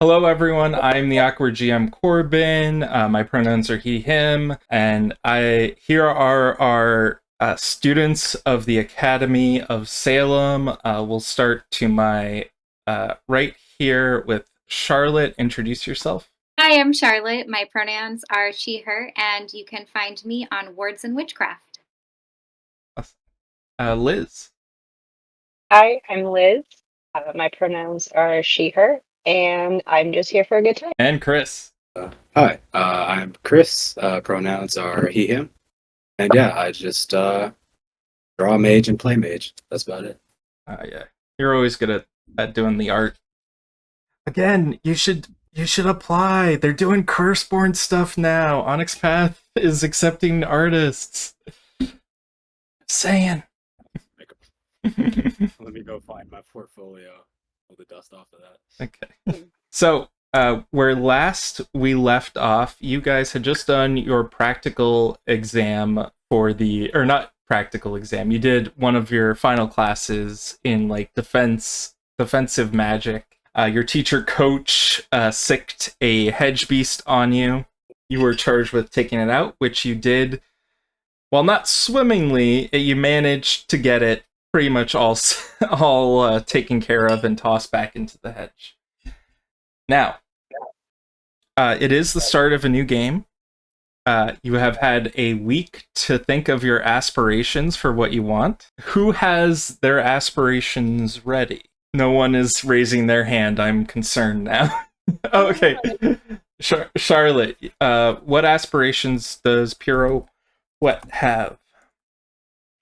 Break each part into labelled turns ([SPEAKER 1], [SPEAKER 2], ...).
[SPEAKER 1] Hello, everyone. I'm the Awkward GM Corbin. My pronouns are he, him, and I. Here are our students of the Academy of Salem. We'll start to my right here with Charlotte. Introduce yourself.
[SPEAKER 2] Hi, I'm Charlotte. My pronouns are she, her, and you can find me on Words and Witchcraft.
[SPEAKER 1] Liz.
[SPEAKER 3] Hi, I'm Liz. My pronouns are she, her, and I'm just here for a good time.
[SPEAKER 1] And Chris.
[SPEAKER 4] Hi, I'm Chris. Pronouns are he, him. And yeah, I just draw mage and play mage. That's about it.
[SPEAKER 1] Yeah, you're always good at doing the art. Again, you should apply. They're doing Curseborn stuff now. Onyx Path is accepting artists. Saying.
[SPEAKER 4] Let me go find my portfolio. Pull the dust off of that.
[SPEAKER 1] Okay. So, where last we left off, you guys had just done your practical exam or not practical exam. You did one of your final classes in like defensive magic. Your teacher coach sicked a hedge beast on you. You were charged with taking it out, which you did. While not swimmingly, you managed to get it pretty much all taken care of and tossed back into the hedge. Now, it is the start of a new game. You have had a week to think of your aspirations for what you want. Who has their aspirations ready? No one is raising their hand. I'm concerned now. Okay. Charlotte, what aspirations does Pirouette have?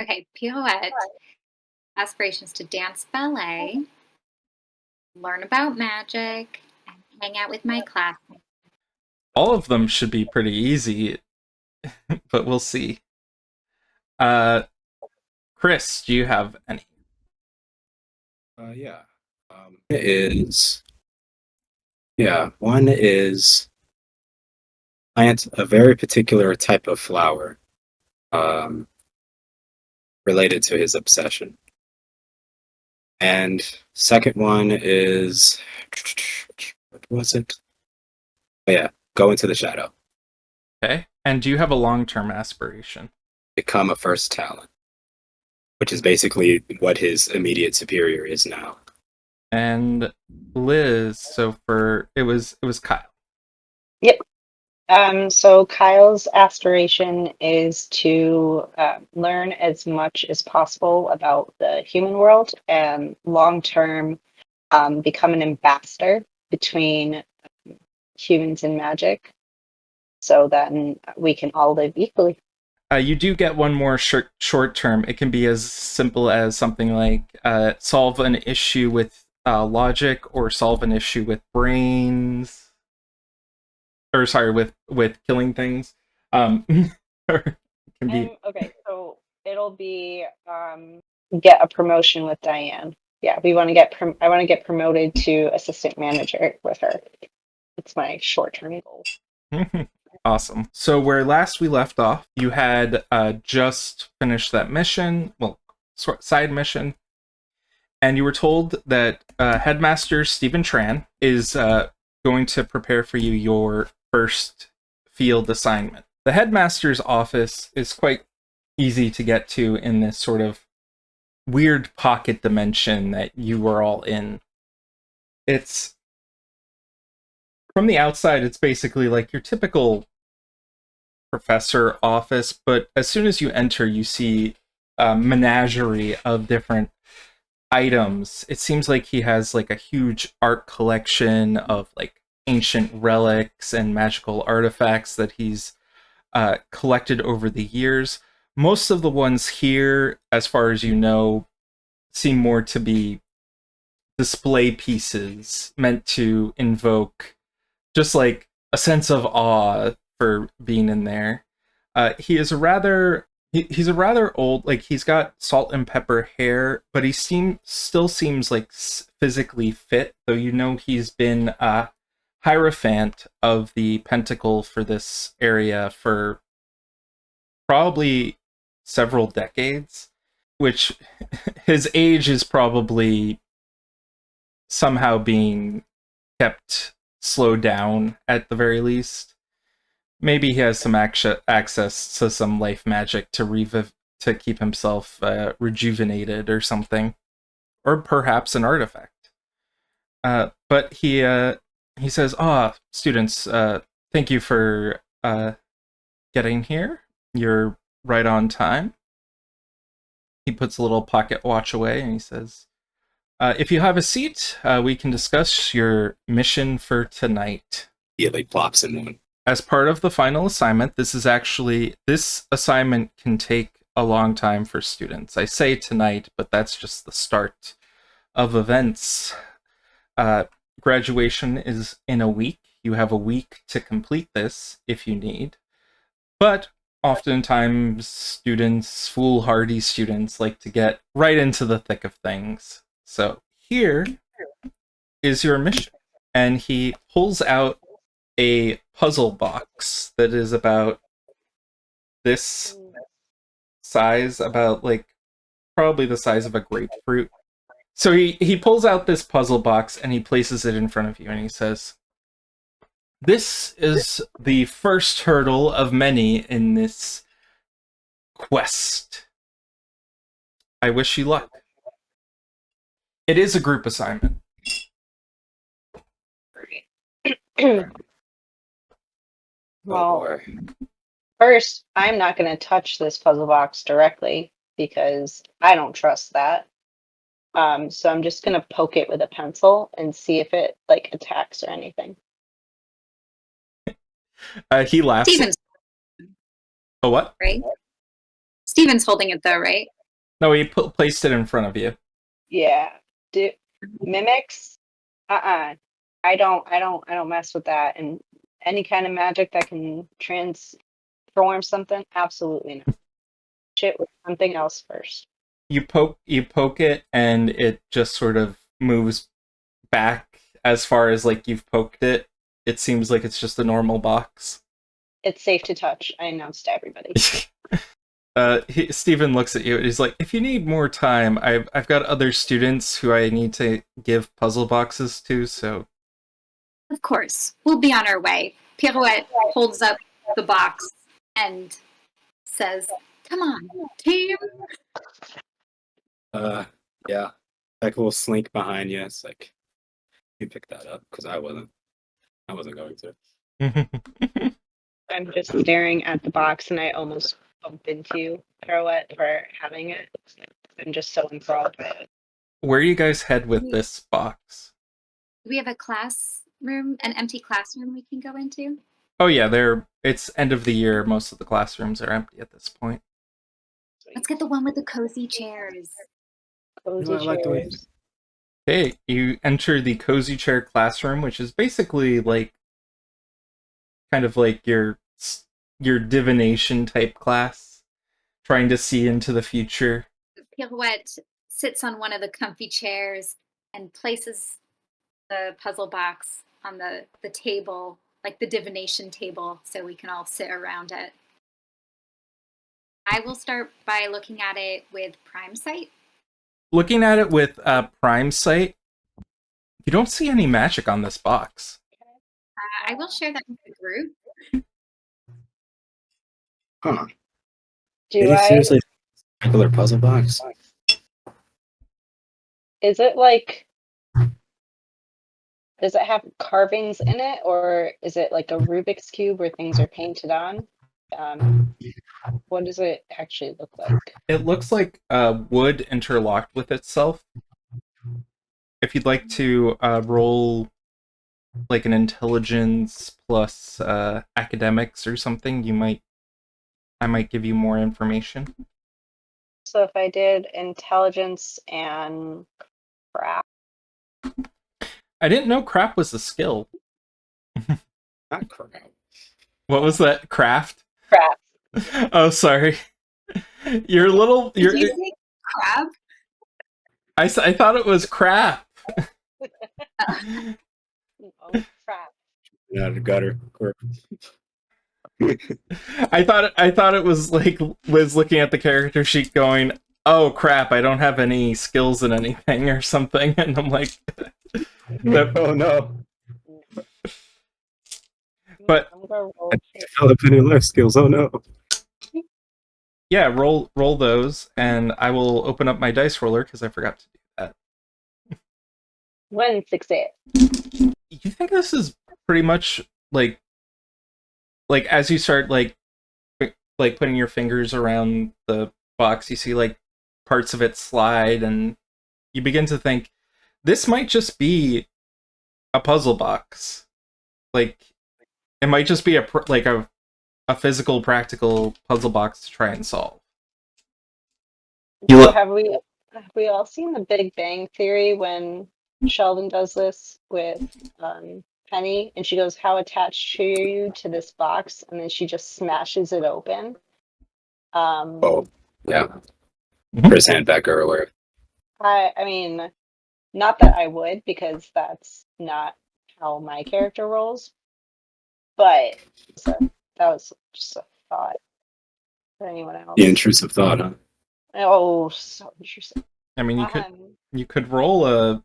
[SPEAKER 2] Okay, Pirouette, aspirations to dance ballet, learn about magic, and hang out with my classmates.
[SPEAKER 1] All of them should be pretty easy, but we'll see. Chris, do you have any?
[SPEAKER 4] Yeah. It is. Yeah, one is plant a very particular type of flower um, related to his obsession. And second one is what was it? Oh yeah, go into the shadow.
[SPEAKER 1] Okay. And do you have a long-term aspiration?
[SPEAKER 4] Become a first talent, which is basically what his immediate superior is now.
[SPEAKER 1] And Liz, so it was Kyle.
[SPEAKER 3] Yep. So Kyle's aspiration is to learn as much as possible about the human world and long term become an ambassador between humans and magic so then we can all live equally.
[SPEAKER 1] You do get one more short term. It can be as simple as something like solve an issue with logic or solve an issue with brains. Or sorry, with killing things. Or it can be
[SPEAKER 3] Okay, so it'll be get a promotion with Diane. Yeah, we want to get I want to get promoted to assistant manager with her. It's my short-term goal.
[SPEAKER 1] awesome. So where last we left off, you had just finished that mission, well, side mission, and you were told that Headmaster Stephen Tran is going to prepare for you your first field assignment. The headmaster's office is quite easy to get to in this sort of weird pocket dimension that you were all in. It's from the outside, it's basically like your typical professor office, but as soon as you enter, you see a menagerie of different items. It seems like he has like a huge art collection of like ancient relics and magical artifacts that he's collected over the years. Most of the ones here, as far as you know, seem more to be display pieces meant to invoke just like a sense of awe for being in there. He's a rather old, like he's got salt and pepper hair, but he still seems like physically fit, though you know he's been Hierophant of the Pentacle for this area for probably several decades, which his age is probably somehow being kept slow down at the very least. Maybe he has some access to some life magic to keep himself rejuvenated or something, or perhaps an artifact. But he says, students, thank you for getting here. You're right on time." He puts a little pocket watch away and he says, "If you have a seat, we can discuss your mission for tonight."
[SPEAKER 4] Yeah, like plops in one.
[SPEAKER 1] As part of the final assignment, this assignment can take a long time for students. I say tonight, but that's just the start of events. Graduation is in a week. You have a week to complete this if you need. But oftentimes students, foolhardy students, like to get right into the thick of things. So here is your mission. And he pulls out a puzzle box that is about this size, about like probably the size of a grapefruit. So he pulls out this puzzle box and he places it in front of you and he says, "This is the first hurdle of many in this quest. I wish you luck." It is a group assignment.
[SPEAKER 3] Well,
[SPEAKER 4] boy.
[SPEAKER 3] first, I'm not going to touch this puzzle box directly because I don't trust that. So I'm just going to poke it with a pencil and see if it like attacks or anything.
[SPEAKER 1] He laughs.
[SPEAKER 2] Steven's
[SPEAKER 1] Oh, what?
[SPEAKER 2] right. Steven's holding it though, right?
[SPEAKER 1] No, he placed it in front of you.
[SPEAKER 3] Yeah. Mimics? I don't mess with that. And any kind of magic that can transform something, absolutely not. Shit with something else first.
[SPEAKER 1] You poke it, and it just sort of moves back as far as like you've poked it. It seems like it's just a normal box.
[SPEAKER 3] It's safe to touch. I announced to everybody.
[SPEAKER 1] Steven looks at you and he's like, "If you need more time, I've got other students who I need to give puzzle boxes to, so..."
[SPEAKER 2] Of course. We'll be on our way. Pirouette holds up the box and says, "Come on, team."
[SPEAKER 4] Yeah. Like a little slink behind you. It's like, you pick that up because I wasn't going to.
[SPEAKER 3] I'm just staring at the box and I almost bump into you, Pirouette, for having it. I'm just so enthralled by it.
[SPEAKER 1] Where do you guys head with this box?
[SPEAKER 2] Do we have a classroom, an empty classroom we can go into?
[SPEAKER 1] Oh yeah, it's end of the year. Most of the classrooms are empty at this point.
[SPEAKER 2] Let's get the one with the cozy chairs.
[SPEAKER 3] Cozy
[SPEAKER 4] I like the way-
[SPEAKER 3] chairs.
[SPEAKER 1] Okay, you enter the cozy chair classroom, which is basically like kind of like your divination type class, trying to see into the future.
[SPEAKER 2] Pirouette sits on one of the comfy chairs and places the puzzle box on the table, like the divination table, so we can all sit around it. I will start by looking at it with Prime Sight.
[SPEAKER 1] Looking at it with Prime Sight, you don't see any magic on this box.
[SPEAKER 2] I will share that with the group.
[SPEAKER 4] Huh.
[SPEAKER 3] Do
[SPEAKER 4] Did he
[SPEAKER 3] I?
[SPEAKER 4] seriously regular puzzle box?
[SPEAKER 3] Is it like? Does it have carvings in it, or is it like a Rubik's cube where things are painted on? What does it actually look like?
[SPEAKER 1] It looks like wood interlocked with itself. If you'd like to roll like an intelligence plus academics or something, I might give you more information.
[SPEAKER 3] So if I did intelligence and crap,
[SPEAKER 1] I didn't know crap was a skill.
[SPEAKER 4] Not crap.
[SPEAKER 1] What was that? Craft?
[SPEAKER 3] crap.
[SPEAKER 1] Oh, sorry. You're
[SPEAKER 2] Did you say crab?
[SPEAKER 1] I thought it was crap.
[SPEAKER 3] Oh crap.
[SPEAKER 4] Out of the gutter.
[SPEAKER 1] I thought it was like Liz looking at the character sheet going, "Oh crap, I don't have any skills in anything," or something, and I'm like,
[SPEAKER 4] Oh no.
[SPEAKER 1] But
[SPEAKER 3] I'm gonna roll.
[SPEAKER 4] Developing life skills. Oh no.
[SPEAKER 1] yeah, roll those, and I will open up my dice roller because I forgot to do that.
[SPEAKER 3] 1 success.
[SPEAKER 1] You think this is pretty much like as you start like putting your fingers around the box, you see like parts of it slide, and you begin to think this might just be a puzzle box. Like it might just be a physical, practical puzzle box to try and solve.
[SPEAKER 3] So have we all seen The Big Bang Theory when Sheldon does this with Penny, and she goes, "How attached are you to this box?" And then she just smashes it open.
[SPEAKER 4] Oh, yeah.
[SPEAKER 1] Mhm.
[SPEAKER 4] Chris Handbecker or
[SPEAKER 3] I mean, not that I would, because that's not how my character rolls, but so that was just a thought for anyone else.
[SPEAKER 4] the intrusive thought, huh?
[SPEAKER 3] Oh, so interesting.
[SPEAKER 1] I mean, you could roll a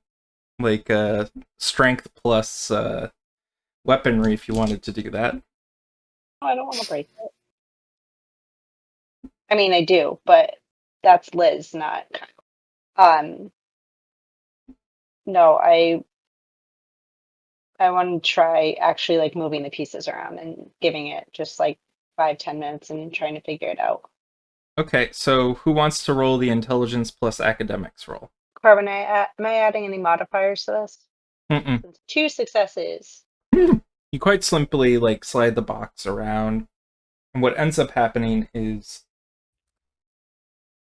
[SPEAKER 1] strength plus weaponry if you wanted to do that.
[SPEAKER 3] I don't want to break it. I mean, I do, but that's Liz, not Kyle. No, I want to try actually like moving the pieces around and giving it just like 5-10 minutes and trying to figure it out.
[SPEAKER 1] Okay, so who wants to roll the intelligence plus academics roll?
[SPEAKER 3] Carbon, am I adding any modifiers to this?
[SPEAKER 1] Mm-mm.
[SPEAKER 3] Since 2 successes.
[SPEAKER 1] You quite simply like slide the box around, and what ends up happening is,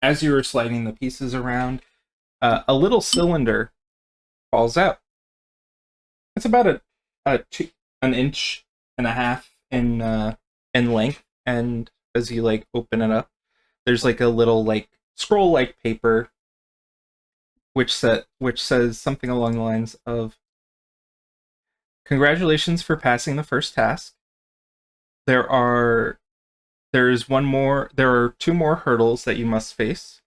[SPEAKER 1] as you were sliding the pieces around, a little cylinder falls out. It's about an inch and a half in length, and as you like open it up, there's like a little like scroll like paper which says something along the lines of, "Congratulations for passing the first task. There are two more hurdles that you must face.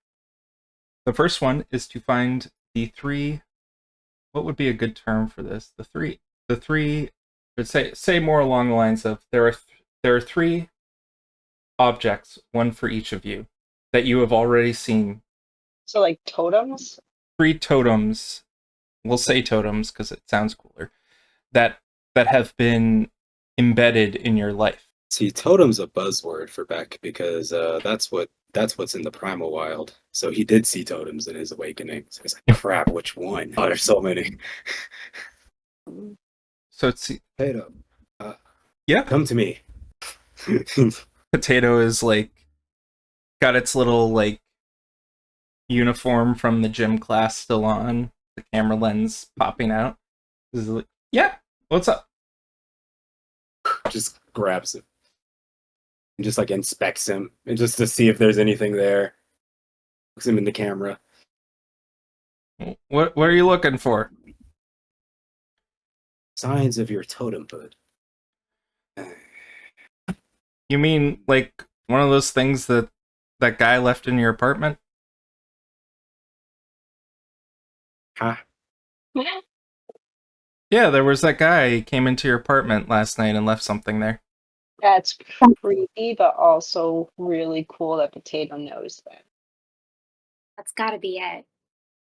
[SPEAKER 1] The first one is to find the three, what would be a good term for this? The three would say more along the lines of, there are three objects, one for each of you, that you have already seen.
[SPEAKER 3] So like totems?
[SPEAKER 1] 3 totems, we'll say totems because it sounds cooler, that have been embedded in your life."
[SPEAKER 4] See, totem's a buzzword for Beck because that's what's in the primal wild. So he did see totems in his awakening. So he's like, crap, which one? Oh, there's so many.
[SPEAKER 1] So it's
[SPEAKER 4] Potato,
[SPEAKER 1] yeah,
[SPEAKER 4] come to me.
[SPEAKER 1] Potato is like got its little like uniform from the gym class still on, the camera lens popping out. This is like, yeah, what's up?
[SPEAKER 4] Just grabs him and just like inspects him and just to see if there's anything there. Looks him in the camera.
[SPEAKER 1] What are you looking for?
[SPEAKER 4] Signs of your totemhood.
[SPEAKER 1] You mean like one of those things that guy left in your apartment?
[SPEAKER 4] Huh?
[SPEAKER 1] Yeah, there was that guy. He came into your apartment last night and left something there.
[SPEAKER 3] That's creepy, but also really cool that Potato knows that.
[SPEAKER 2] That's got to be it.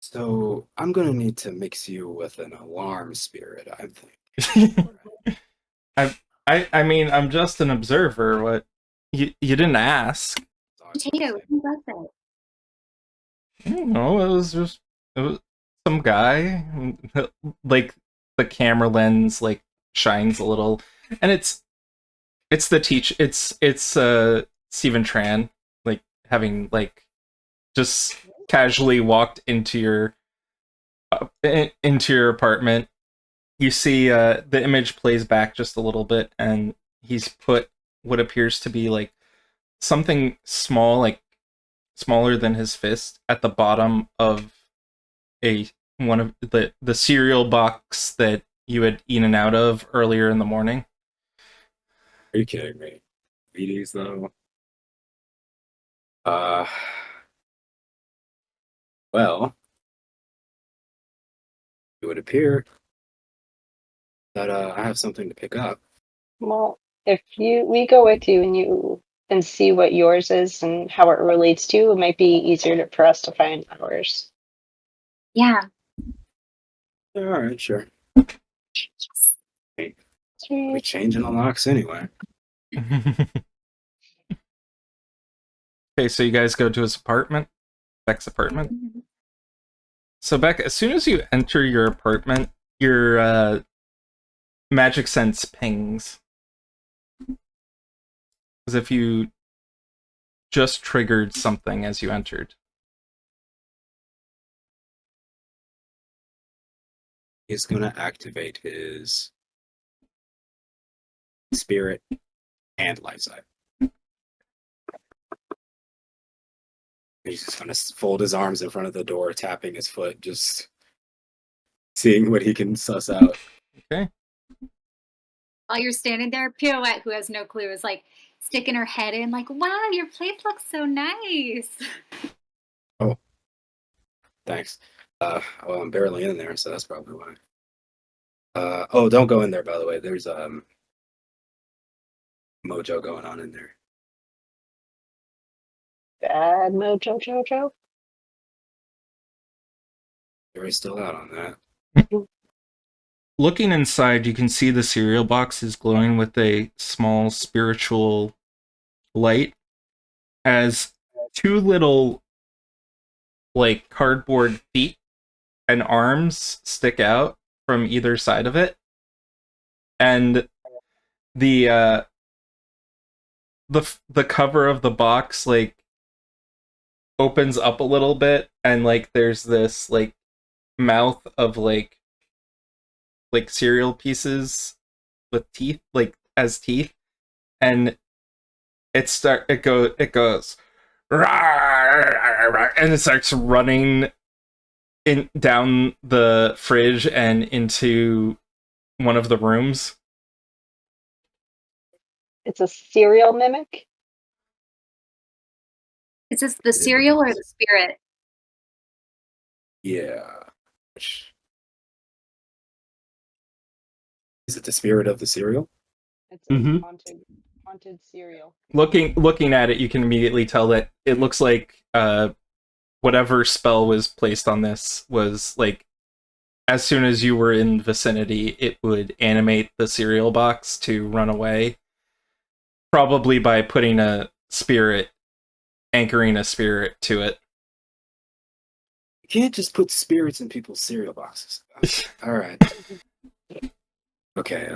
[SPEAKER 4] So I'm gonna need to mix you with an alarm spirit, I think.
[SPEAKER 1] I mean, I'm just an observer. What you didn't ask.
[SPEAKER 2] Potato, who does that?
[SPEAKER 1] I don't know. It was some guy. Like the camera lens like shines a little, and it's Stephen Tran like having like just casually walked into your apartment. You see the image plays back just a little bit, and he's put what appears to be like something small, like smaller than his fist, at the bottom of one of the cereal box that you had eaten out of earlier in the morning.
[SPEAKER 4] Are you kidding me? Beaties though. Uh well, it would appear that I have something to pick up.
[SPEAKER 3] Well, If we go with you and see what yours is and how it relates to, it might be easier for us to find ours.
[SPEAKER 2] Yeah.
[SPEAKER 4] All right, sure. We
[SPEAKER 3] Sweet.
[SPEAKER 4] changing the locks anyway.
[SPEAKER 1] Okay, so you guys go to his apartment, Beck's apartment.
[SPEAKER 2] Mhm.
[SPEAKER 1] So Beck, as soon as you enter your apartment, your magic sense pings. As if you just triggered something as you entered.
[SPEAKER 4] He's gonna activate his spirit and life side. He's just gonna fold his arms in front of the door, tapping his foot, just seeing what he can suss out.
[SPEAKER 1] Okay.
[SPEAKER 2] While you're standing there, Pirouette, who has no clue, is like sticking her head in, like, wow, your place looks so nice.
[SPEAKER 4] Oh, thanks. Well, I'm barely in there, so that's probably why. Oh, don't go in there, by the way. There's mojo going on in there.
[SPEAKER 3] Bad mojo jojo.
[SPEAKER 4] Jury's still out on that.
[SPEAKER 1] Looking inside, you can see the cereal box is glowing with a small spiritual light as two little, like, cardboard feet and arms stick out from either side of it. And the the cover of the box, like, opens up a little bit, and, like, there's this, like, mouth of, like cereal pieces with teeth, like, as teeth, and it goes and it starts running in down the fridge and into one of the rooms.
[SPEAKER 3] It's a cereal mimic.
[SPEAKER 2] Is this the cereal or the spirit?
[SPEAKER 4] Yeah. Is it the spirit of the cereal?
[SPEAKER 3] It's
[SPEAKER 1] Mhm.
[SPEAKER 3] haunted cereal.
[SPEAKER 1] Looking at it, you can immediately tell that it looks like whatever spell was placed on this was, like, as soon as you were in vicinity, it would animate the cereal box to run away. Probably by putting anchoring a spirit to it.
[SPEAKER 4] You can't just put spirits in people's cereal boxes. All right. Okay,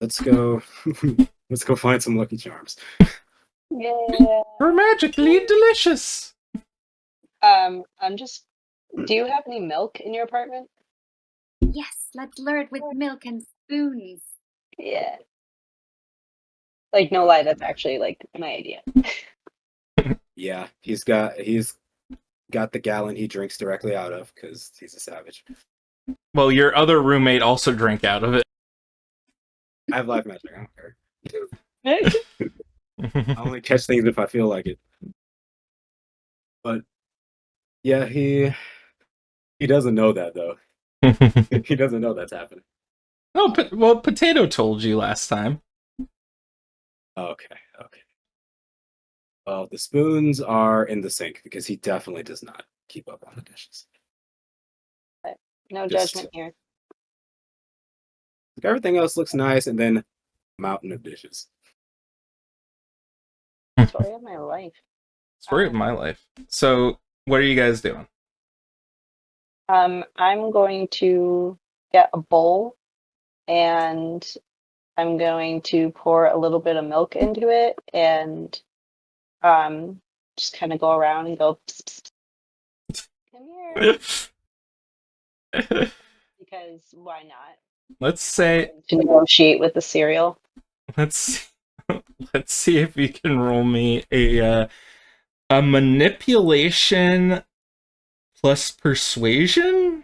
[SPEAKER 4] let's go. Let's go find some Lucky Charms.
[SPEAKER 3] Yeah.
[SPEAKER 1] We're magically delicious!
[SPEAKER 3] Do you have any milk in your apartment?
[SPEAKER 2] Yes, let's lure it with milk and spoons.
[SPEAKER 3] Yeah. Like, no lie, that's actually, like, my idea.
[SPEAKER 4] Yeah, he's got the gallon he drinks directly out of because he's a savage.
[SPEAKER 1] Well, your other roommate also drank out of it.
[SPEAKER 4] I have life magic. I don't care. I only catch things if I feel like it. But yeah, he doesn't know that though. He doesn't know that's happening.
[SPEAKER 1] Oh, well, Potato told you last time.
[SPEAKER 4] Okay. Well, the spoons are in the sink because he definitely does not keep up on the dishes.
[SPEAKER 3] No
[SPEAKER 4] Just-
[SPEAKER 3] judgment here.
[SPEAKER 4] Everything else looks nice, and then mountain of dishes.
[SPEAKER 3] Story of my life.
[SPEAKER 1] Story of my life. So, what are you guys doing?
[SPEAKER 3] I'm going to get a bowl and I'm going to pour a little bit of milk into it and just kind of go around and go, psst, psst, come here, because why not?
[SPEAKER 1] Let's say
[SPEAKER 3] To negotiate with the cereal.
[SPEAKER 1] let's let's see if you can roll me a manipulation plus persuasion,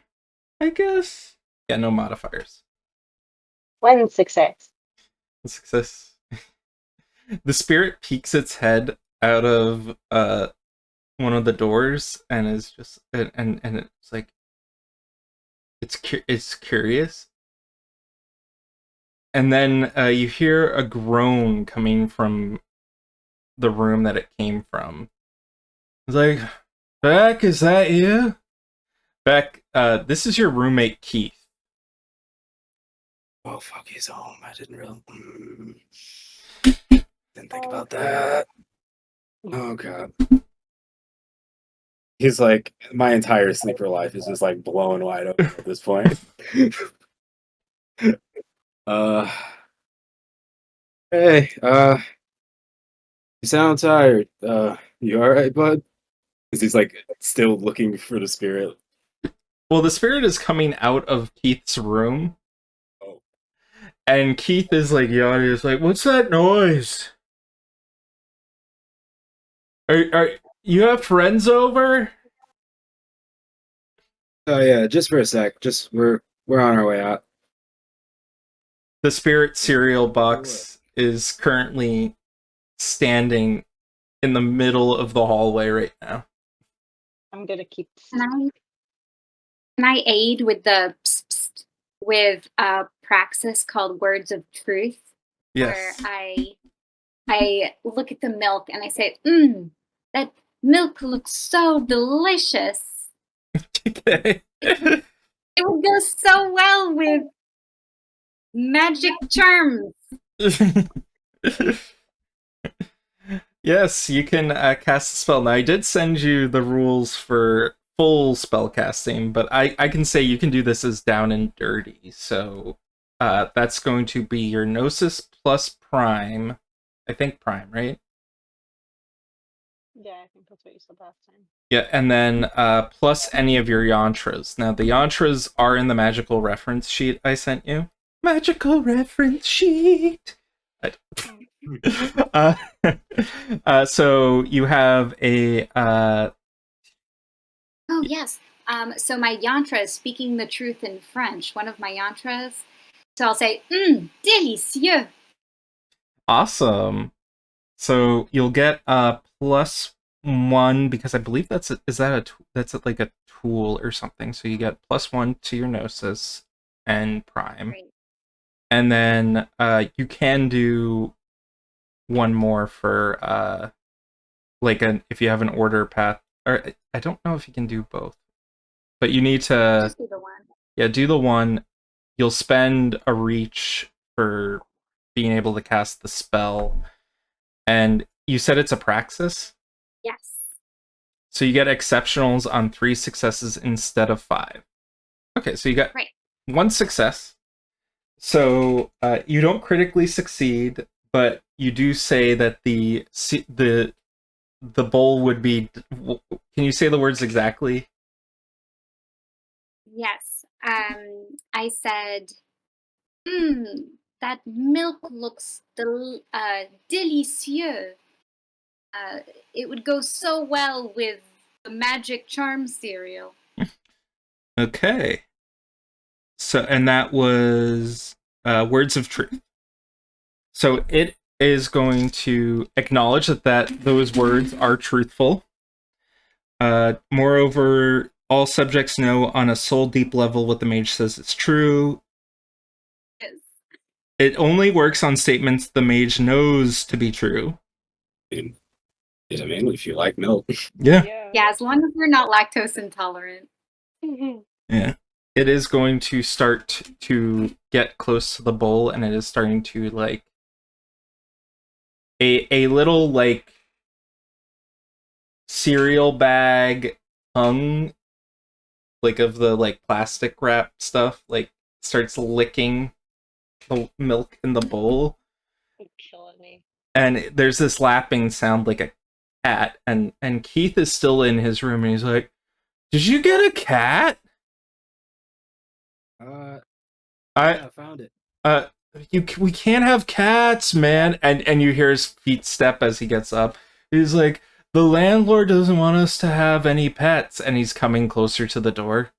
[SPEAKER 1] I guess. Yeah, no modifiers.
[SPEAKER 3] One success.
[SPEAKER 1] Success. The spirit peeks its head out of one of the doors and is just and it's like it's curious. and then you hear a groan coming from the room that it came from. It's like, Beck, is that you? Beck, this is your roommate Keith.
[SPEAKER 4] Oh fuck, he's home. I didn't really didn't think about that. Oh god. He's like, my entire sleeper life is just like blown wide open at this point. uh hey, you sound tired. You alright, bud? Because he's like still looking for the spirit.
[SPEAKER 1] Well, the spirit is coming out of Keith's room.
[SPEAKER 4] Oh.
[SPEAKER 1] And Keith is like yawning. He's like, "What's that noise? Are you have friends over?"
[SPEAKER 4] Oh yeah, just for a sec. Just we're on our way out.
[SPEAKER 1] The spirit cereal box is currently standing in the middle of the hallway right now.
[SPEAKER 3] I'm gonna keep.
[SPEAKER 2] Can I aid with the with a praxis called Words of Truth?
[SPEAKER 1] Yes.
[SPEAKER 2] Where I look at the milk and I say, that milk looks so delicious.
[SPEAKER 1] Okay.
[SPEAKER 2] It would go so well with magic charms.
[SPEAKER 1] Yes, you can cast a spell. Now, I did send you the rules for full spell casting, but I can say you can do this as down and dirty. So that's going to be your Gnosis plus Prime. I think Prime, right?
[SPEAKER 3] Yeah, I think that's what you said last time.
[SPEAKER 1] Yeah, and then plus any of your yantras. Now, the yantras are in the magical reference sheet I sent you. Magical reference sheet! So you have a...
[SPEAKER 2] Oh, yes. So my yantra is speaking the truth in French, one of my yantras. So I'll say, délicieux.
[SPEAKER 1] Awesome. So you'll get a +1 because I believe that's like a tool or something. So you get +1 to your Gnosis and Prime.
[SPEAKER 2] Great.
[SPEAKER 1] And then you can do one more for if you have an order path, or I don't know if you can do both, but you need to
[SPEAKER 2] Just do the one.
[SPEAKER 1] Yeah, do the one. You'll spend a reach for being able to cast the spell, and you said it's a praxis,
[SPEAKER 2] Yes.
[SPEAKER 1] so you get exceptionals on 3 successes instead of 5. Okay, so you got
[SPEAKER 2] Right.
[SPEAKER 1] 1 success. So you don't critically succeed, but you do say that the bowl would be. Can you say the words exactly?
[SPEAKER 2] Yes. I said, that milk looks délicieux. It would go so well with the magic charm cereal.
[SPEAKER 1] Okay. So, and that was Words of Truth. So it is going to acknowledge that those words are truthful. Moreover, all subjects know on a soul deep level what the mage says is true.
[SPEAKER 2] Yes.
[SPEAKER 1] It only works on statements the mage knows to be true.
[SPEAKER 4] I mean, if you like milk.
[SPEAKER 1] Yeah.
[SPEAKER 2] Yeah, as long as we're not lactose intolerant.
[SPEAKER 1] Yeah. It is going to start to get close to the bowl, and it is starting to like a little like cereal bag hung like of the like plastic wrap stuff like starts licking the milk in the bowl.
[SPEAKER 3] You're killing me.
[SPEAKER 1] And there's this lapping sound like a cat, and Keith is still in his room and he's like, "Did you get a cat?"
[SPEAKER 4] I found it.
[SPEAKER 1] We can't have cats, man. And you hear his feet step as he gets up. He's like, "The landlord doesn't want us to have any pets," and he's coming closer to the door.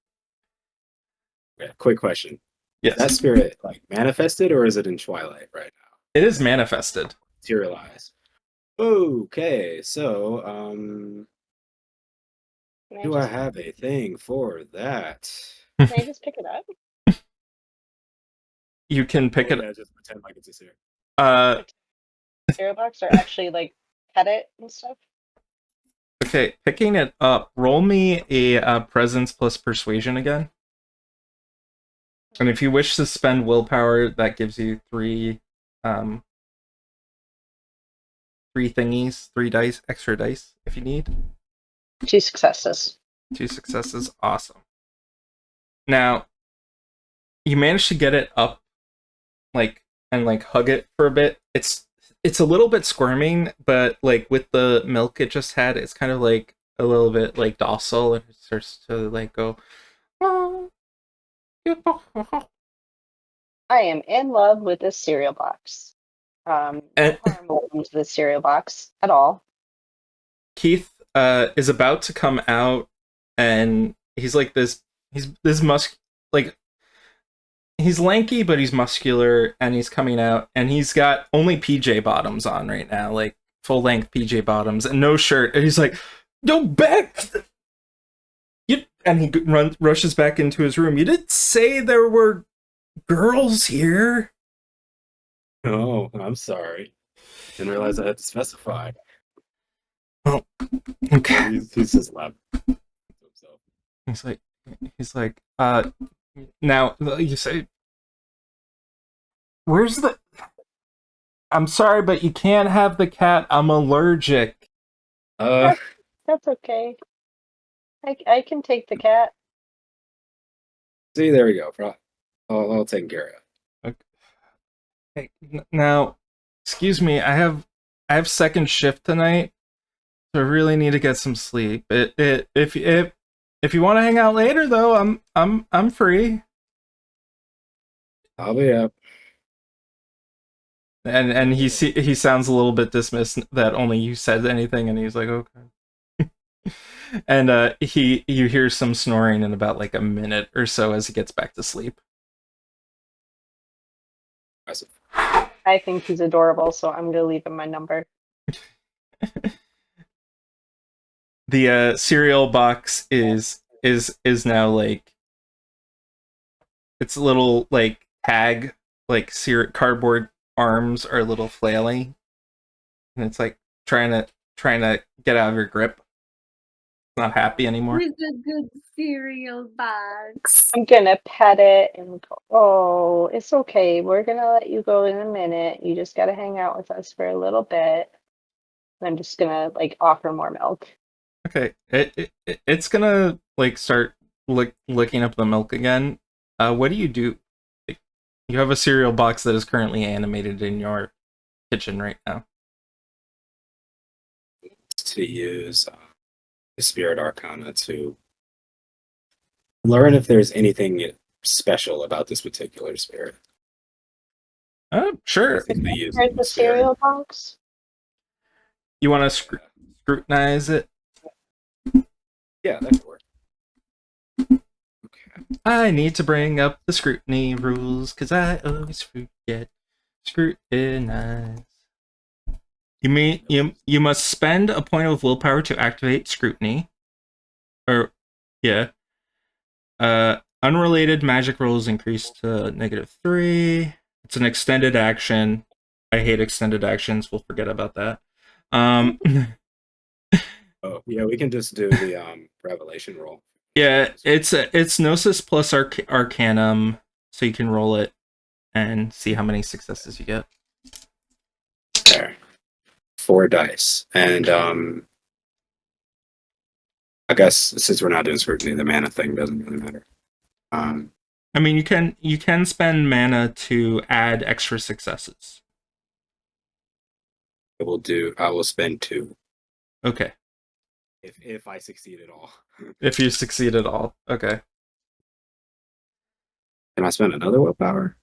[SPEAKER 4] Yeah, quick question.
[SPEAKER 1] Yes.
[SPEAKER 4] Is that spirit like manifested, or is it in Twilight right now?
[SPEAKER 1] It is manifested.
[SPEAKER 4] Materialized. Okay, so do I have a thing for that?
[SPEAKER 3] Can I just pick it up?
[SPEAKER 1] you can pick it.
[SPEAKER 4] Yeah, just pretend like it's a cereal.
[SPEAKER 3] Cereal box or actually like pet it and stuff.
[SPEAKER 1] Okay, picking it up. Roll me a presence plus persuasion again. And if you wish to spend willpower, that gives you three thingies, 3 dice, extra dice if you need.
[SPEAKER 3] 2 successes.
[SPEAKER 1] 2 successes, awesome. Now, you managed to get it up, and hug it for a bit. It's a little bit squirming, but like with the milk it just had, it's kind of like a little bit like docile, and it starts to like go.
[SPEAKER 3] I am in love with this cereal box. No harm welcome to the cereal box at all.
[SPEAKER 1] Keith is about to come out, and he's like this. He's lanky, but he's muscular, and he's coming out, and he's got only PJ bottoms on right now, like full length PJ bottoms, and no shirt. And he's like, "Go back!" And he rushes back into his room. You didn't say there were girls here.
[SPEAKER 4] Oh, I'm sorry. Didn't realize I had to specify.
[SPEAKER 1] Oh, okay.
[SPEAKER 4] He's just laughing to himself.
[SPEAKER 1] He's like, now you say, where's the? I'm sorry, but you can't have the cat. I'm allergic.
[SPEAKER 3] That's okay. I can take the cat.
[SPEAKER 4] See, there we go. I'll take care of it.
[SPEAKER 1] Okay. Hey, now, excuse me. I have second shift tonight, so I really need to get some sleep. If you want to hang out later, though, I'm free.
[SPEAKER 4] I'll be up.
[SPEAKER 1] And he sounds a little bit dismissed that only you said anything, and he's like, okay. And you hear some snoring in about like a minute or so as he gets back to sleep.
[SPEAKER 4] Impressive.
[SPEAKER 3] I think he's adorable, so I'm gonna leave him my number.
[SPEAKER 1] The cereal box is now like, its little like tag, like cardboard arms are a little flailing, and it's like trying to get out of your grip. Not happy anymore.
[SPEAKER 2] With a good cereal box.
[SPEAKER 3] I'm gonna pet it and go, oh, it's okay. We're gonna let you go in a minute. You just gotta hang out with us for a little bit. I'm just gonna like offer more milk.
[SPEAKER 1] Okay, it's gonna like start licking up the milk again. What do you do? You have a cereal box that is currently animated in your kitchen right now.
[SPEAKER 4] To use Spirit Arcana to learn if there's anything special about this particular spirit.
[SPEAKER 1] Sure.
[SPEAKER 3] Is it the cereal box?
[SPEAKER 1] You want to scrutinize it?
[SPEAKER 4] Yeah, that could work. Okay.
[SPEAKER 1] I need to bring up the scrutiny rules, because I always forget. Scrutinize. You must spend a point of willpower to activate scrutiny. Unrelated magic rolls increase to -3. It's an extended action. I hate extended actions. We'll forget about that.
[SPEAKER 4] Oh yeah, we can just do the revelation roll.
[SPEAKER 1] Yeah, it's Gnosis plus Arcanum, so you can roll it and see how many successes you get.
[SPEAKER 4] There. 4 dice. And I guess since we're not doing scrutiny, the mana thing doesn't really matter.
[SPEAKER 1] I mean, you can spend mana to add extra successes.
[SPEAKER 4] I will spend 2.
[SPEAKER 1] Okay.
[SPEAKER 4] If I succeed at all.
[SPEAKER 1] If you succeed at all. Okay.
[SPEAKER 4] Can I spend another willpower?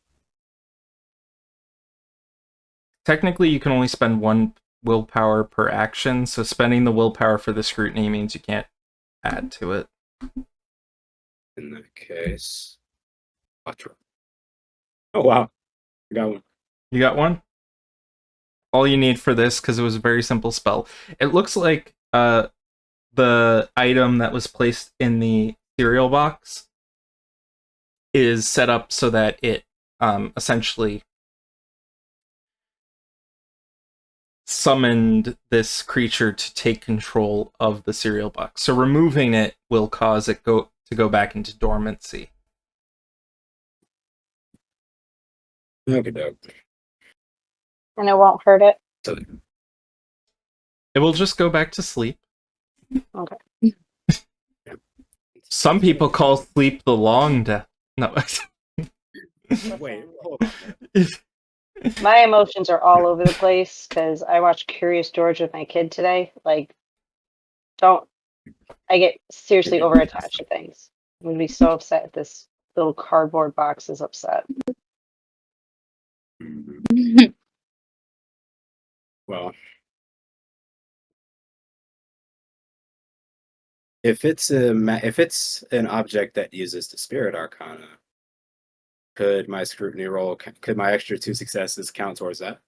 [SPEAKER 1] Technically, you can only spend 1 willpower per action, so spending the willpower for the scrutiny means you can't add to it.
[SPEAKER 4] In that case, Quattro. Oh wow, I got one.
[SPEAKER 1] You got one? All you need for this, because it was a very simple spell. It looks like the item that was placed in the cereal box is set up so that it essentially summoned this creature to take control of the cereal box. So removing it will cause it to go back into dormancy.
[SPEAKER 4] Okay, dope.
[SPEAKER 3] And it won't hurt it.
[SPEAKER 4] So,
[SPEAKER 1] It will just go back to sleep.
[SPEAKER 3] Okay.
[SPEAKER 1] Some people call sleep the long death. No.
[SPEAKER 4] wait, hold on.
[SPEAKER 3] My emotions are all over the place because I watched Curious George with my kid today. Like, I get seriously overattached to things. I'm gonna be so upset if this little cardboard box is upset.
[SPEAKER 4] Well, if it's an object that uses the spirit arcana, could my scrutiny roll, could my extra 2 successes count towards that?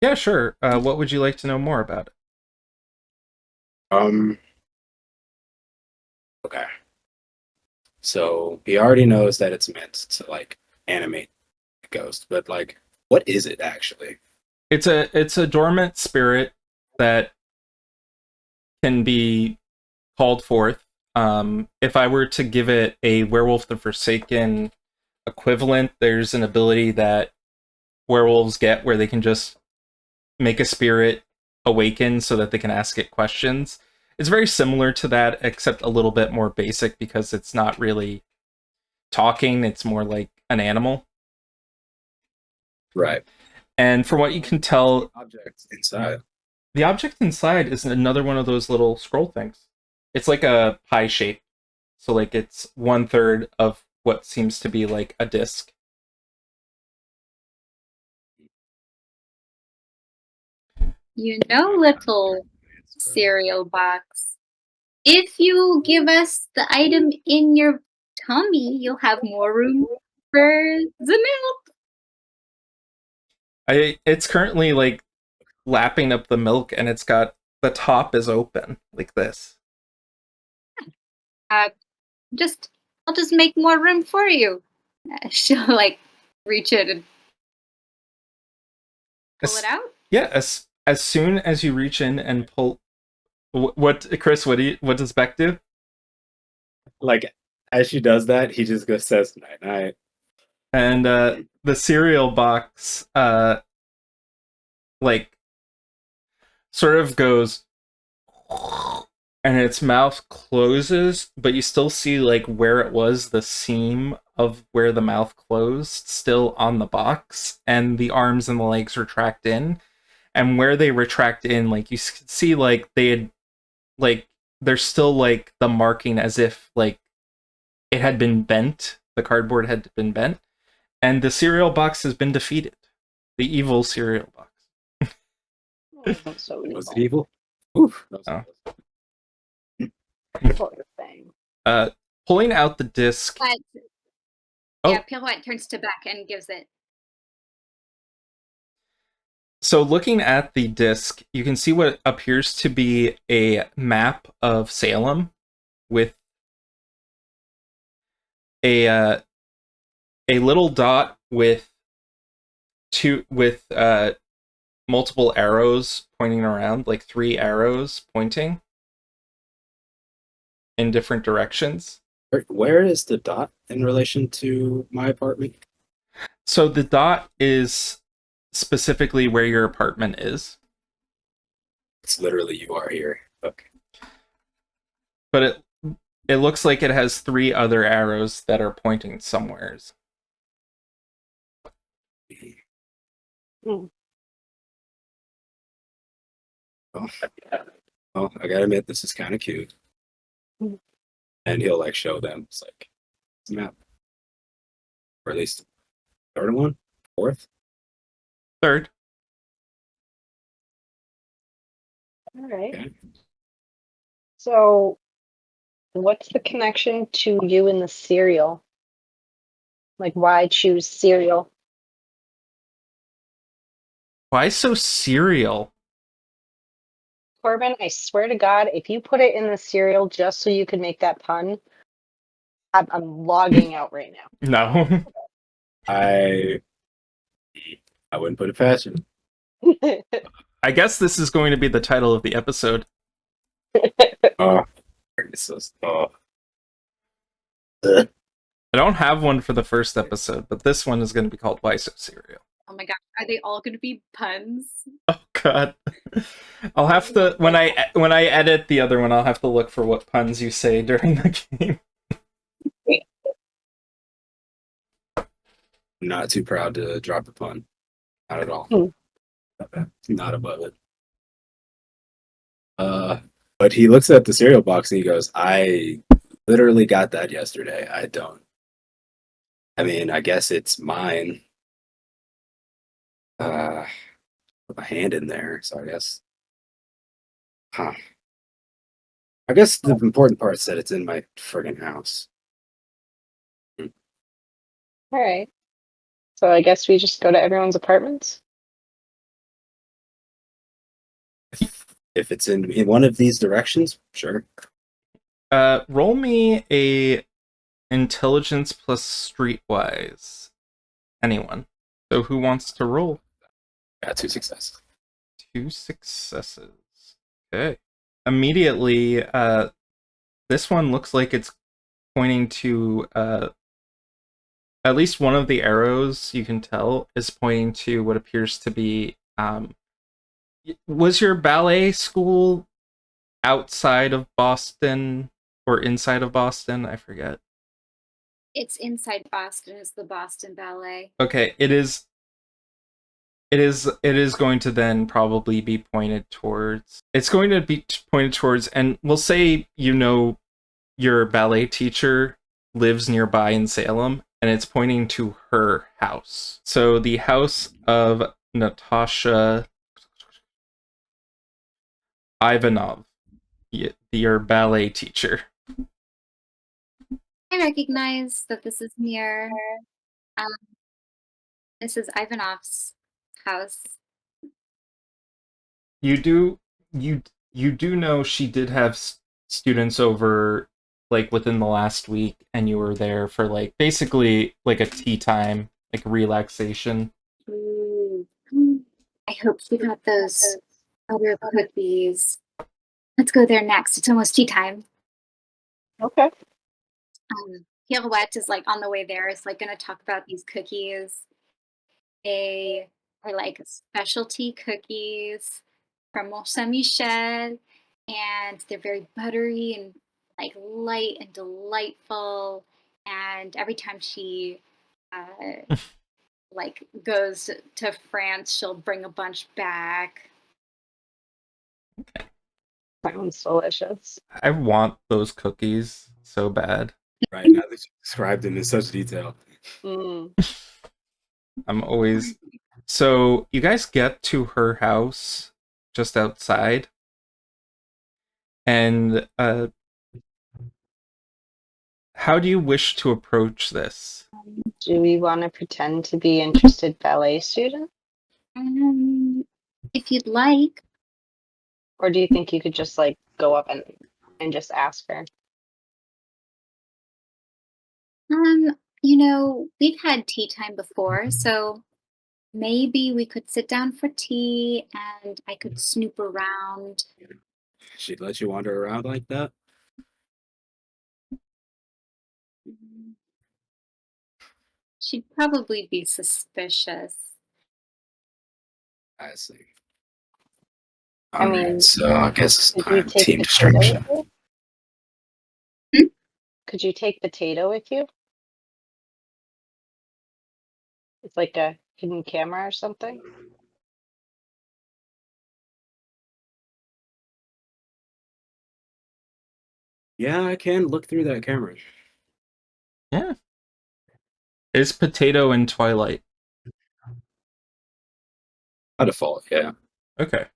[SPEAKER 1] Yeah, sure. What would you like to know more about it?
[SPEAKER 4] Okay. So he already knows that it's meant to like animate a ghost, but like, what is it actually?
[SPEAKER 1] It's a dormant spirit that can be called forth. If I were to give it a Werewolf the Forsaken equivalent, there's an ability that werewolves get where they can just make a spirit awaken so that they can ask it questions. It's very similar to that, except a little bit more basic because it's not really talking, it's more like an animal.
[SPEAKER 4] Right.
[SPEAKER 1] And from what you can tell,
[SPEAKER 4] Objects inside.
[SPEAKER 1] the object inside is another one of those little scroll things. It's like a pie shape. So like it's 1/3 of what seems to be like a disc.
[SPEAKER 2] You know, little cereal box, if you give us the item in your tummy, you'll have more room for the milk.
[SPEAKER 1] It's currently like lapping up the milk, and it's got the top is open like this.
[SPEAKER 2] I'll just make more room for you. She'll like reach it and pull it out.
[SPEAKER 1] Yeah, as soon as you reach in and pull, what Chris? What does Beck do?
[SPEAKER 4] Like, as she does that, he just goes says night night.
[SPEAKER 1] And the cereal box, like, sort of goes, and its mouth closes, but you still see like where it was, the seam of where the mouth closed, still on the box, and the arms and the legs retract in. And where they retract in, like you see, like they had, like there's still like the marking as if like it had been bent. The cardboard had been bent, and the cereal box has been defeated. The evil cereal box.
[SPEAKER 3] So
[SPEAKER 4] Was it evil? Oof. That was
[SPEAKER 3] Poor thing.
[SPEAKER 1] Pulling out the disc.
[SPEAKER 2] But
[SPEAKER 1] Oh.
[SPEAKER 2] yeah, Pirouette turns to Beck and gives it.
[SPEAKER 1] So looking at the disc, you can see what appears to be a map of Salem with a little dot with multiple arrows pointing around, like 3 arrows pointing in different directions.
[SPEAKER 4] Where is the dot in relation to my apartment?
[SPEAKER 1] So the dot is specifically where your apartment is.
[SPEAKER 4] It's literally you are here. Okay.
[SPEAKER 1] But it looks like it has 3 other arrows that are pointing somewheres.
[SPEAKER 3] Mm.
[SPEAKER 4] Oh, I gotta admit, this is kind of cute.
[SPEAKER 3] Mm.
[SPEAKER 4] And he'll like show them. It's like it's a map, or at least third one, fourth.
[SPEAKER 1] 3rd.
[SPEAKER 3] All right.
[SPEAKER 4] Okay.
[SPEAKER 3] So, what's the connection to you and the cereal? Like, why choose cereal?
[SPEAKER 1] Why so cereal?
[SPEAKER 3] Corbin, I swear to God, if you put it in the cereal just so you could make that pun, I'm logging out right now.
[SPEAKER 1] No.
[SPEAKER 4] I wouldn't put it past you.
[SPEAKER 1] I guess this is going to be the title of the episode.
[SPEAKER 4] Oh, it's just, oh.
[SPEAKER 1] I don't have one for the first episode, but this one is going to be called Why So Serial.
[SPEAKER 2] Oh my god, are they all going to be puns?
[SPEAKER 1] Oh god. I'll have to when I edit the other one, I'll have to look for what puns you say during the game.
[SPEAKER 4] I'm not too proud to drop a pun. Not at all.
[SPEAKER 3] Hmm.
[SPEAKER 4] Not above it. But he looks at the cereal box and he goes, I literally got that yesterday. I don't. I mean, I guess it's mine. Put my hand in there, so I guess. Huh. I guess the important part is that it's in my friggin' house.
[SPEAKER 3] All right. So I guess we just go to everyone's apartments.
[SPEAKER 4] If it's in one of these directions, sure.
[SPEAKER 1] Roll me a intelligence plus streetwise. Anyone. So who wants to roll?
[SPEAKER 4] Got 2 successes.
[SPEAKER 1] 2 successes. Okay. Immediately, this one looks like it's pointing to at least one of the arrows, you can tell, is pointing to what appears to be was your ballet school outside of Boston or inside of Boston? I forget.
[SPEAKER 2] It's inside Boston. It's the Boston Ballet.
[SPEAKER 1] Okay, it is going to then probably be pointed towards. It's going to be pointed towards, and we'll say your ballet teacher lives nearby in Salem, and it's pointing to her house. So the house of Natasha Ivanov, your ballet teacher.
[SPEAKER 2] I recognize that this is near Mrs. Ivanov's house.
[SPEAKER 1] You do know she did have students over like within the last week, and you were there for like basically like a tea time, like relaxation.
[SPEAKER 2] Ooh. I hope she got those other cookies. Let's go there next. It's almost tea time.
[SPEAKER 3] Okay.
[SPEAKER 2] Pirouette is like on the way there. It's like going to talk about these cookies. They are like specialty cookies from Mont Saint Michel, and they're very buttery and like light and delightful. And every time she like goes to France, she'll bring a bunch back.
[SPEAKER 3] Sounds delicious.
[SPEAKER 1] I want those cookies so bad.
[SPEAKER 4] Right now that you described them in such detail.
[SPEAKER 3] Mm.
[SPEAKER 1] I'm always so you guys get to her house just outside, and how do you wish to approach this?
[SPEAKER 3] Do we want to pretend to be interested ballet students?
[SPEAKER 2] If you'd like.
[SPEAKER 3] Or do you think you could just like go up and just ask her?
[SPEAKER 2] We've had tea time before, so maybe we could sit down for tea and I could snoop around.
[SPEAKER 4] She'd let you wander around like that?
[SPEAKER 2] She'd probably be suspicious.
[SPEAKER 4] I see.
[SPEAKER 3] I mean,
[SPEAKER 4] Alright, so I guess
[SPEAKER 3] Could you
[SPEAKER 4] I'm
[SPEAKER 3] take
[SPEAKER 4] team
[SPEAKER 3] potato
[SPEAKER 4] distraction.
[SPEAKER 3] with you?
[SPEAKER 2] Hmm?
[SPEAKER 3] Could you take potato with you? It's like a hidden camera or something.
[SPEAKER 4] Yeah, I can look through that camera.
[SPEAKER 1] Yeah. Is Potato in Twilight?
[SPEAKER 4] By default, yeah.
[SPEAKER 1] Okay.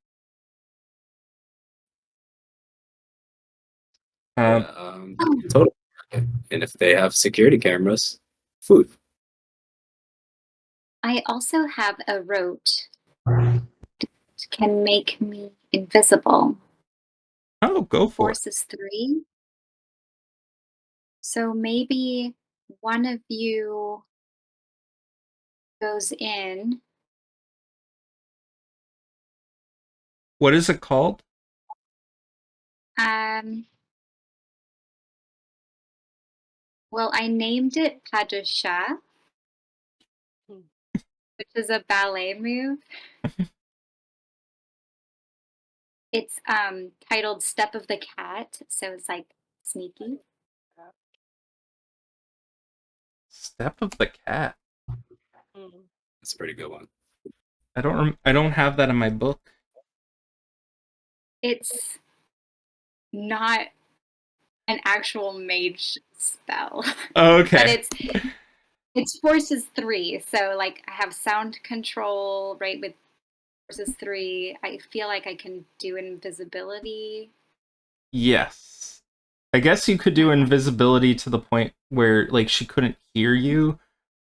[SPEAKER 4] Yeah, total. And if they have security cameras, food.
[SPEAKER 2] I also have a rote that can make me invisible.
[SPEAKER 1] Oh, go for it.
[SPEAKER 2] Force is 3. So maybe one of you goes in.
[SPEAKER 1] What is it called?
[SPEAKER 2] Well, I named it Padishah, which is a ballet move. It's titled Step of the Cat, so it's like sneaky.
[SPEAKER 1] Step of the Cat.
[SPEAKER 4] That's a pretty good one.
[SPEAKER 1] I don't have that in my book.
[SPEAKER 2] It's not an actual mage spell.
[SPEAKER 1] Okay.
[SPEAKER 2] But it's forces 3, so like I have sound control, right, with forces 3. I feel like I can do invisibility.
[SPEAKER 1] Yes. I guess you could do invisibility to the point where like she couldn't hear you,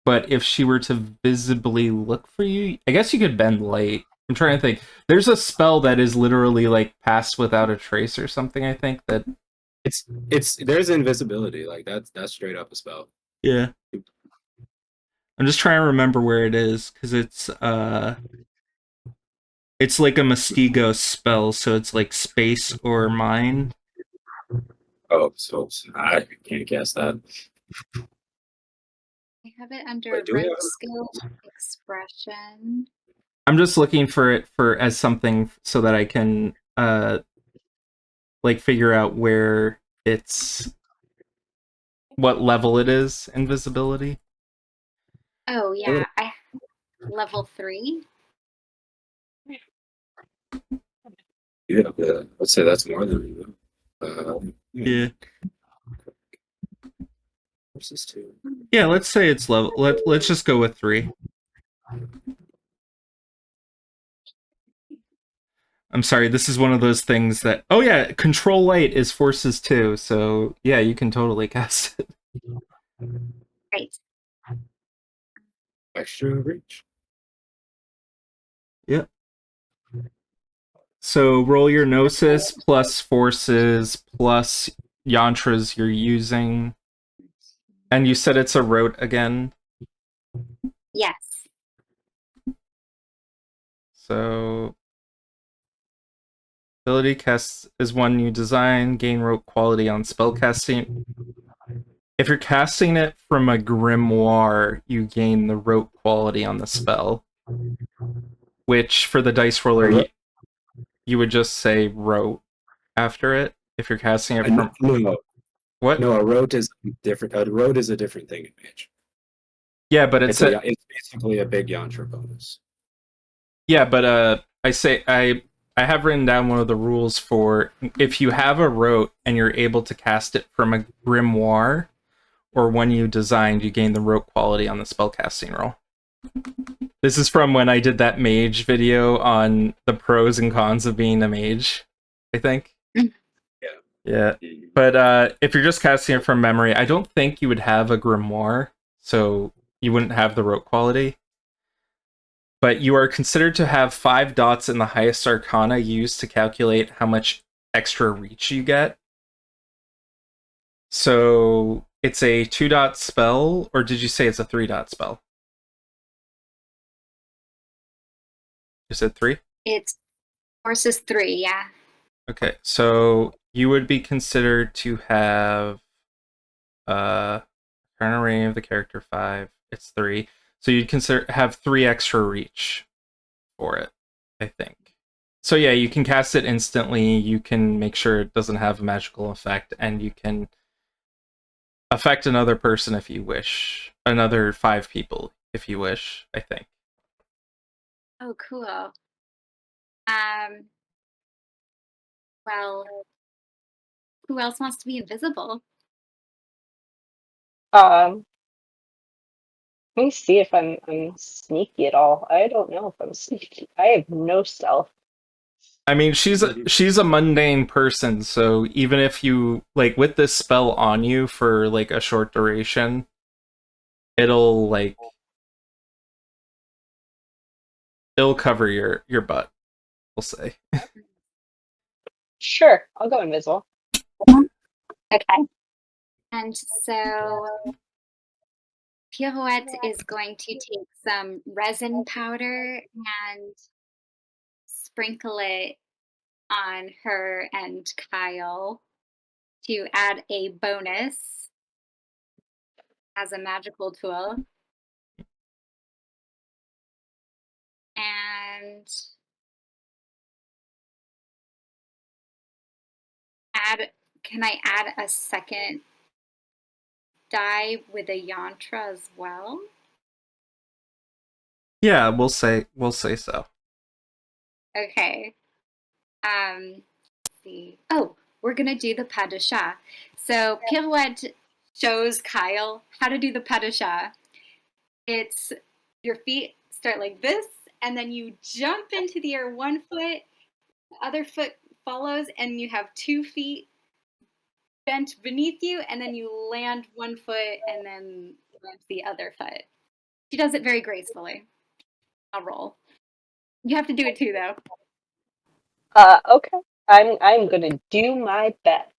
[SPEAKER 1] but if she were to visibly look for you, I guess you could bend light. I'm trying to think. There's a spell that is literally like pass without a trace or something, I think that
[SPEAKER 4] There's invisibility, like that's straight up a spell.
[SPEAKER 1] yeah. I'm just trying to remember where it is cuz it's like a Mystigo spell, so it's like space or mind.
[SPEAKER 4] Oh, so I can't guess that.
[SPEAKER 2] I have it under
[SPEAKER 4] Wait, do we have
[SPEAKER 2] rogue skill expression.
[SPEAKER 1] I'm just looking for it for as something so that I can like figure out where it's what level it is invisibility.
[SPEAKER 2] Oh yeah, I level 3.
[SPEAKER 4] Yeah, let's say that's more than
[SPEAKER 1] Yeah.
[SPEAKER 4] versus 2.
[SPEAKER 1] Yeah, let's say it's level let's just go with 3. I'm sorry, this is one of those things that oh yeah, control light is forces 2, so yeah, you can totally cast it.
[SPEAKER 2] Right.
[SPEAKER 4] Extra reach.
[SPEAKER 1] Yep. So roll your gnosis plus forces plus yantras you're using. And you said it's a rote again.
[SPEAKER 2] Yes.
[SPEAKER 1] So ability cast is one you design, gain rote quality on spellcasting. If you're casting it from a grimoire, you gain the rote quality on the spell. Which for the dice roller you would just say rote after it if you're casting it from
[SPEAKER 4] No,
[SPEAKER 1] what?
[SPEAKER 4] no, a rote is different. A rote is a different thing in Mage.
[SPEAKER 1] Yeah, but
[SPEAKER 4] It's basically a big yantra bonus.
[SPEAKER 1] yeah, but I have written down one of the rules for if you have a rote and you're able to cast it from a grimoire or one you designed, you gain the rote quality on the spellcasting roll. This is from when I did that mage video on the pros and cons of being a mage, I think. Yeah. But if you're just casting it from memory, I don't think you would have a grimoire, so you wouldn't have the rote quality. But you are considered to have 5 dots in the highest arcana used to calculate how much extra reach you get. So it's a 2-dot spell, or did you say it's a 3-dot spell? You said 3?
[SPEAKER 2] It's forces 3, yeah.
[SPEAKER 1] Okay, so you would be considered to have current rating of the character 5. It's 3. So you'd have 3 extra reach for it, I think. So yeah, you can cast it instantly, you can make sure it doesn't have a magical effect, and you can affect another person if you wish. Another 5 people if you wish, I think.
[SPEAKER 2] Oh, cool. Well, who else wants to be invisible?
[SPEAKER 3] Let me see if I'm sneaky at all. I don't know if I'm sneaky. I have no stealth.
[SPEAKER 1] I mean, she's a mundane person, so even if you like with this spell on you for like a short duration, it'll cover your butt, we'll say.
[SPEAKER 3] Sure, I'll go invisible.
[SPEAKER 2] Okay. And so Pirouette is going to take some resin powder and sprinkle it on her and Kyle to add a bonus as a magical tool. And can I add a second die with a yantra as well?
[SPEAKER 1] Yeah, we'll say so.
[SPEAKER 2] Okay. Let's see. Oh, we're gonna do the pas de chat. So Pirouette shows Kyle how to do the pas de chat. It's your feet start like this, and then you jump into the air 1 foot, the other foot follows, and you have 2 feet bent beneath you, and then you land 1 foot and then land the other foot. She does it very gracefully. I'll roll. You have to do it too, though.
[SPEAKER 3] Okay. I'm gonna do my best.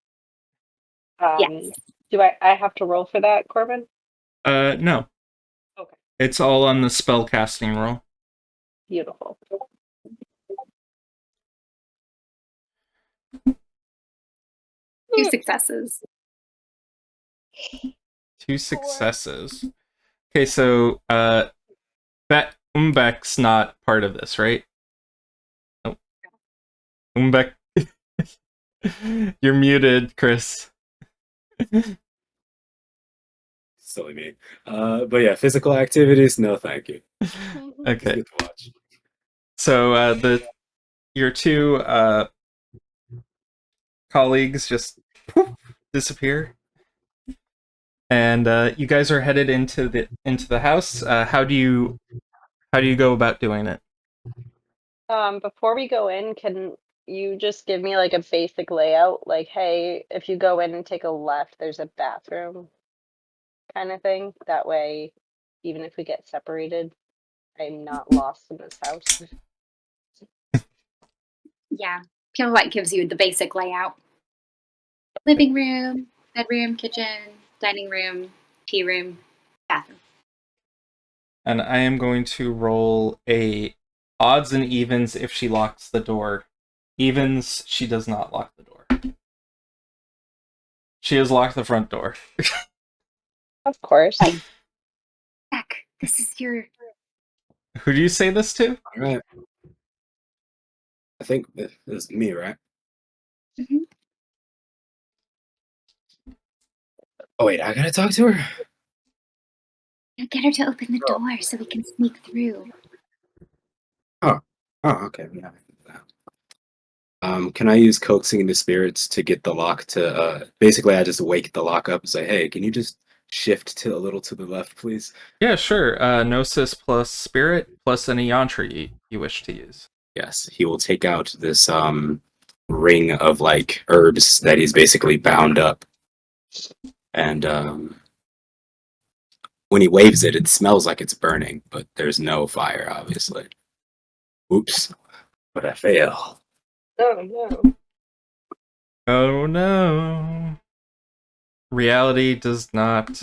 [SPEAKER 2] Yes.
[SPEAKER 3] Do I have to roll for that, Corbin?
[SPEAKER 1] No.
[SPEAKER 3] Okay.
[SPEAKER 1] It's all on the spell casting roll.
[SPEAKER 3] Beautiful.
[SPEAKER 2] 2 successes.
[SPEAKER 1] 2 successes. Okay, so Umbek's not part of this, right? Oh. Umbek. You're muted, Chris.
[SPEAKER 4] Silly me. But yeah, physical activities, no thank you.
[SPEAKER 1] Okay.
[SPEAKER 4] Good to watch.
[SPEAKER 1] So your 2 colleagues just disappear. And you guys are headed into the house. How do you go about doing it?
[SPEAKER 3] Before we go in, can you just give me like a basic layout? Like, hey, if you go in and take a left, there's a bathroom kind of thing. That way, even if we get separated, I'm not lost in this house.
[SPEAKER 2] Yeah. Pirouette gives you the basic layout. Living room, bedroom, kitchen, dining room, tea room, bathroom.
[SPEAKER 1] And I am going to roll a odds and evens if she locks the door. Evens, she does not lock the door. She has locked the front door.
[SPEAKER 3] Of course.
[SPEAKER 2] Heck, this is your...
[SPEAKER 1] Who do you say this to?
[SPEAKER 4] All right. I think this is me, right?
[SPEAKER 2] Mhm.
[SPEAKER 4] Oh wait, I gotta talk to her.
[SPEAKER 2] Get her to open the door so we can sneak through.
[SPEAKER 4] Oh, okay. Yeah. Can I use coaxing the spirits to get the lock to? Basically, I just wake the lock up and say, "Hey, can you just shift to a little to the left, please?"
[SPEAKER 1] Yeah, sure. Gnosis plus spirit plus any yantra you wish to use.
[SPEAKER 4] Yes, he will take out this ring of like herbs that he's basically bound up, and when he waves it, it smells like it's burning, but there's no fire, obviously. Oops, but I fail.
[SPEAKER 3] Oh no.
[SPEAKER 1] Oh no. Reality does not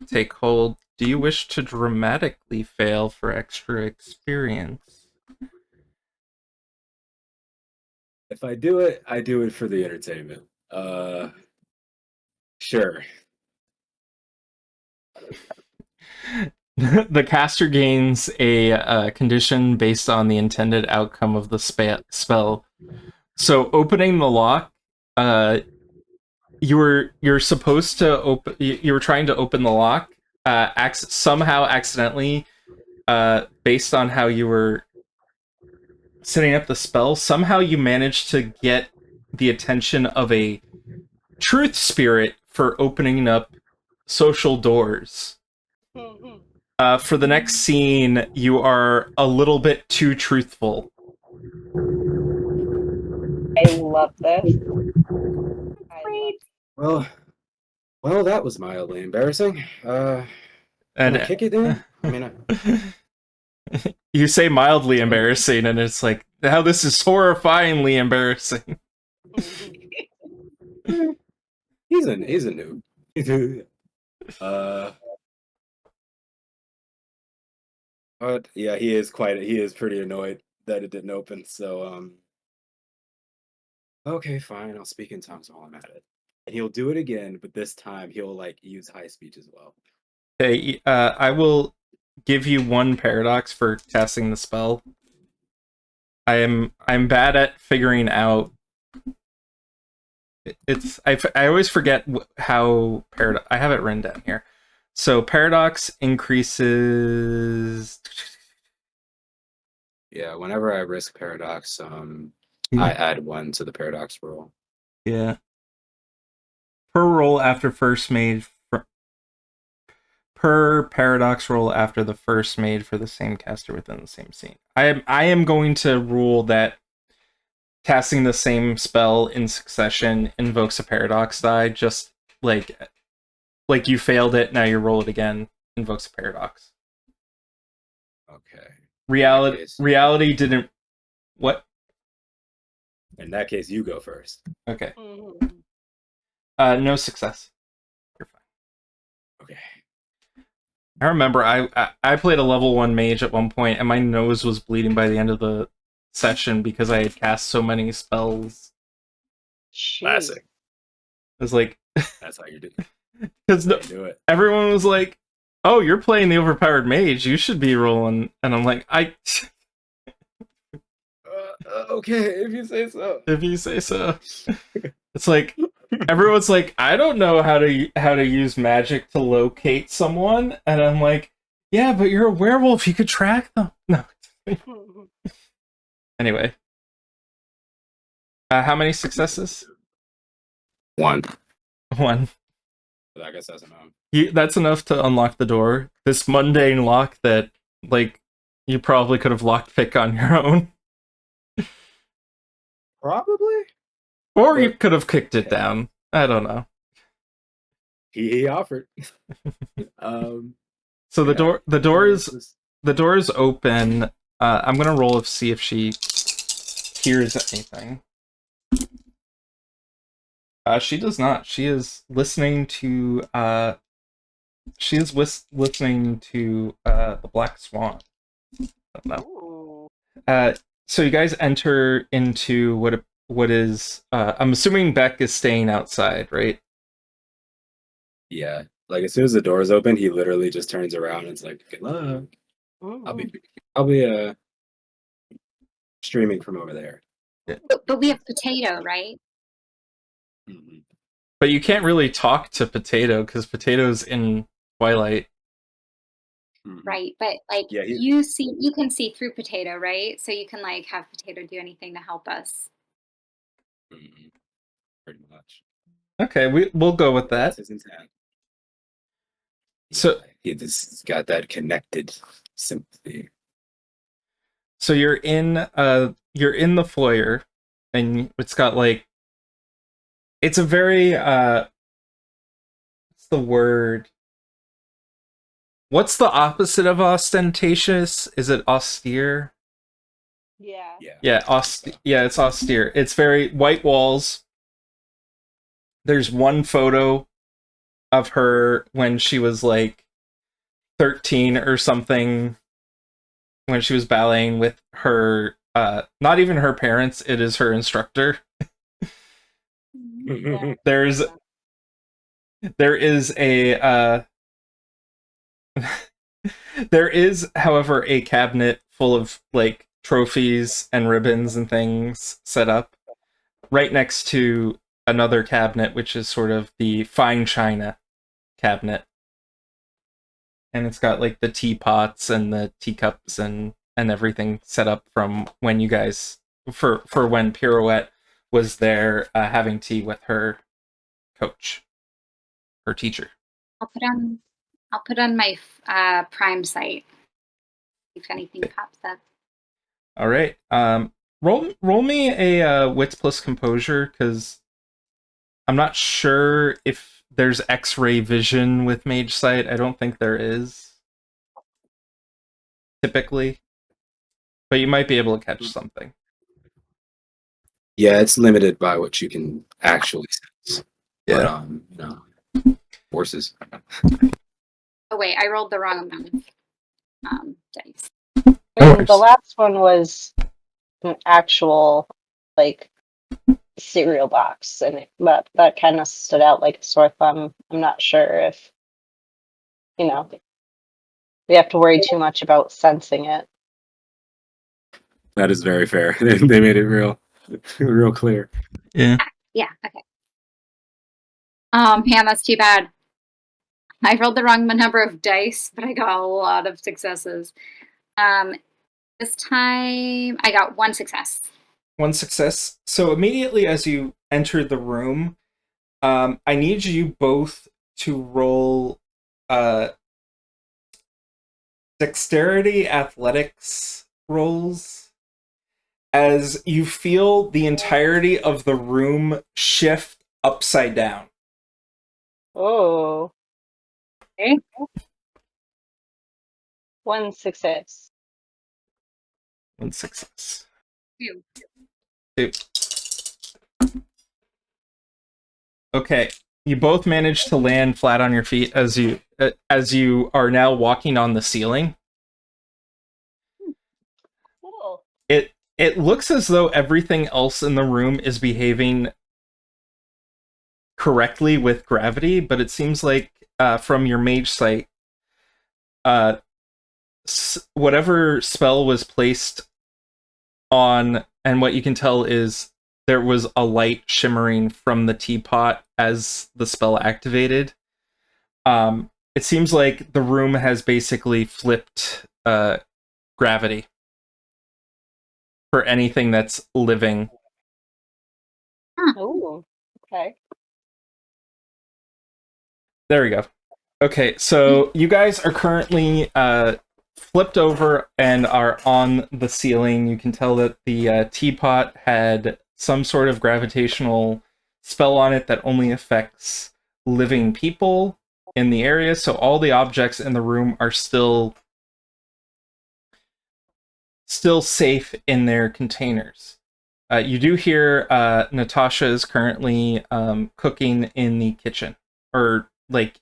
[SPEAKER 1] take hold. Do you wish to dramatically fail for extra experience?
[SPEAKER 4] If I do it, I do it for the entertainment. Sure.
[SPEAKER 1] The caster gains a condition based on the intended outcome of the spell. So opening the lock, you're supposed to open. You were trying to open the lock, somehow accidentally, based on how you were setting up the spell. Somehow you managed to get the attention of a truth spirit for opening up social doors. For the next scene, you are a little bit too truthful.
[SPEAKER 3] I love this.
[SPEAKER 4] Well, that was mildly embarrassing. Can
[SPEAKER 1] And
[SPEAKER 4] I kick it in? I mean,
[SPEAKER 1] you say mildly embarrassing, and it's like, now this is horrifyingly embarrassing.
[SPEAKER 4] he's a noob. But yeah, he is pretty annoyed that it didn't open. So okay, fine. I'll speak in tongues while I'm at it. And he'll do it again, but this time he'll like use high speech as well.
[SPEAKER 1] Okay, I will give you one paradox for casting the spell. I'm bad at figuring out. I always forget how paradox. I have it written down here. So paradox increases.
[SPEAKER 4] Yeah, whenever I risk paradox,
[SPEAKER 1] Yeah.
[SPEAKER 4] I add 1 to the paradox roll.
[SPEAKER 1] Yeah. Per roll after first made. Per paradox roll after the first made for the same caster within the same scene. I am going to rule that casting the same spell in succession invokes a paradox die, just like you failed it, now you roll it again, invokes a paradox.
[SPEAKER 4] Okay.
[SPEAKER 1] Reality didn't. What?
[SPEAKER 4] In that case, you go first.
[SPEAKER 1] Okay.
[SPEAKER 3] Mhm.
[SPEAKER 1] No success. You're fine.
[SPEAKER 4] Okay.
[SPEAKER 1] I remember I played a level 1 mage at one point, and my nose was bleeding by the end of the session because I had cast so many spells.
[SPEAKER 4] Classic.
[SPEAKER 1] It was like,
[SPEAKER 4] That's how you do
[SPEAKER 1] because
[SPEAKER 4] do it.
[SPEAKER 1] everyone was like, "Oh, you're playing the overpowered mage. You should be rolling." And I'm like,
[SPEAKER 4] Okay, if you say so.
[SPEAKER 1] If you say so. It's like everyone's like, "I don't know how to use magic to locate someone," and I'm like, "Yeah, but you're a werewolf. You could track them." No. Anyway, how many successes?
[SPEAKER 4] 1.
[SPEAKER 1] 1.
[SPEAKER 4] But I guess that's enough.
[SPEAKER 1] That's enough to unlock the door. This mundane lock that, like, you probably could have locked pick on your own.
[SPEAKER 4] Probably.
[SPEAKER 1] Or you could have kicked it down. I don't know.
[SPEAKER 4] He offered.
[SPEAKER 1] So the door is open. I'm gonna roll to see if she hears anything. She does not. She is listening to listening to the Black Swan. I don't know. So you guys enter into what is I'm assuming Beck is staying outside, right?
[SPEAKER 4] Yeah. Like as soon as the doors open, he literally just turns around and it's like, "Good luck. I'll be streaming from over there."
[SPEAKER 2] But we have Potato, right?
[SPEAKER 4] Mhm.
[SPEAKER 1] But you can't really talk to Potato because Potato's in Twilight.
[SPEAKER 4] Mhm.
[SPEAKER 2] Right, but like
[SPEAKER 4] Yeah,
[SPEAKER 2] you can see through Potato, right? So you can like have Potato do anything to help us.
[SPEAKER 4] Mhm. Pretty much.
[SPEAKER 1] Okay, we'll go with
[SPEAKER 4] That's
[SPEAKER 1] that.
[SPEAKER 4] his intent.
[SPEAKER 1] So
[SPEAKER 4] he just got that connected sympathy.
[SPEAKER 1] So you're in the foyer, and it's got like it's a very what's the word? What's the opposite of ostentatious? Is it austere?
[SPEAKER 3] Yeah.
[SPEAKER 1] Yeah, it's austere. It's very white walls. There's one photo of her when she was like 13 or something, when she was balleting with her not even her parents, it is her instructor.
[SPEAKER 3] Yeah.
[SPEAKER 1] There is a there is, however, a cabinet full of like trophies and ribbons and things set up right next to another cabinet, which is sort of the fine china cabinet, and it's got like the teapots and the teacups and everything set up from when you guys for when Pirouette was there having tea with her coach, her teacher.
[SPEAKER 2] I'll put on my Prime site if anything pops up.
[SPEAKER 1] All right. Roll me a wits plus composure, because I'm not sure if there's X-ray vision with Mage Sight. I don't think there is typically, but you might be able to catch something.
[SPEAKER 4] Yeah, it's limited by what you can actually sense.
[SPEAKER 1] Yeah.
[SPEAKER 4] But forces.
[SPEAKER 2] Oh wait, I rolled the wrong amount. dice.
[SPEAKER 3] The last one was an actual, like, cereal box, and that kind of stood out like a sore thumb. I'm not sure if, we have to worry too much about sensing it.
[SPEAKER 4] That is very fair. They made it real clear.
[SPEAKER 1] Yeah.
[SPEAKER 2] Yeah, okay. Man, that's too bad. I rolled the wrong number of dice, but I got a lot of successes. This time I got one success.
[SPEAKER 1] One success. So immediately as you enter the room, I need you both to roll dexterity athletics rolls as you feel the entirety of the room shift upside down.
[SPEAKER 3] Oh.
[SPEAKER 2] Okay.
[SPEAKER 3] One success.
[SPEAKER 1] One success.
[SPEAKER 2] Two.
[SPEAKER 1] Two. Okay, you both managed to land flat on your feet as you are now walking on the ceiling.
[SPEAKER 3] Cool.
[SPEAKER 1] It looks as though everything else in the room is behaving correctly with gravity, but it seems like from your mage sight, whatever spell was placed on, and what you can tell is there was a light shimmering from the teapot as the spell activated. It seems like the room has basically flipped gravity for anything that's living.
[SPEAKER 3] Oh, okay.
[SPEAKER 1] There we go. Okay, so you guys are currently flipped over and are on the ceiling. You can tell that the teapot had some sort of gravitational spell on it that only affects living people in the area, so all the objects in the room are still safe in their containers. You do hear Natasha is currently cooking in the kitchen, or like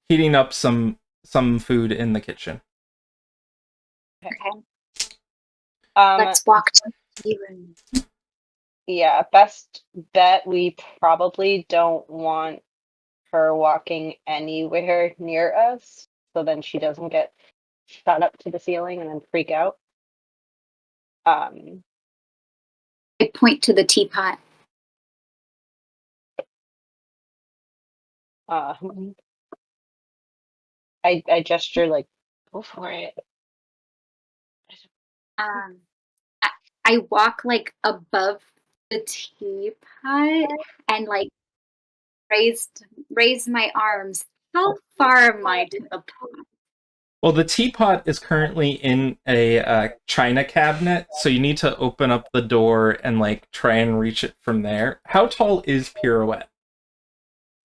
[SPEAKER 1] heating up some food in the kitchen.
[SPEAKER 2] Okay.
[SPEAKER 3] Um,
[SPEAKER 2] Let's walk to the room.
[SPEAKER 3] yeah, best bet, we probably don't want her walking anywhere near us, so then she doesn't get shot up to the ceiling and then freak out.
[SPEAKER 2] I point to the teapot.
[SPEAKER 3] I gesture like, go for it.
[SPEAKER 2] Um, I walk like above the teapot and like raise my arms. How far am I to the pot?
[SPEAKER 1] Well, the teapot is currently in a china cabinet, so you need to open up the door and like try and reach it from there. How tall is Pirouette?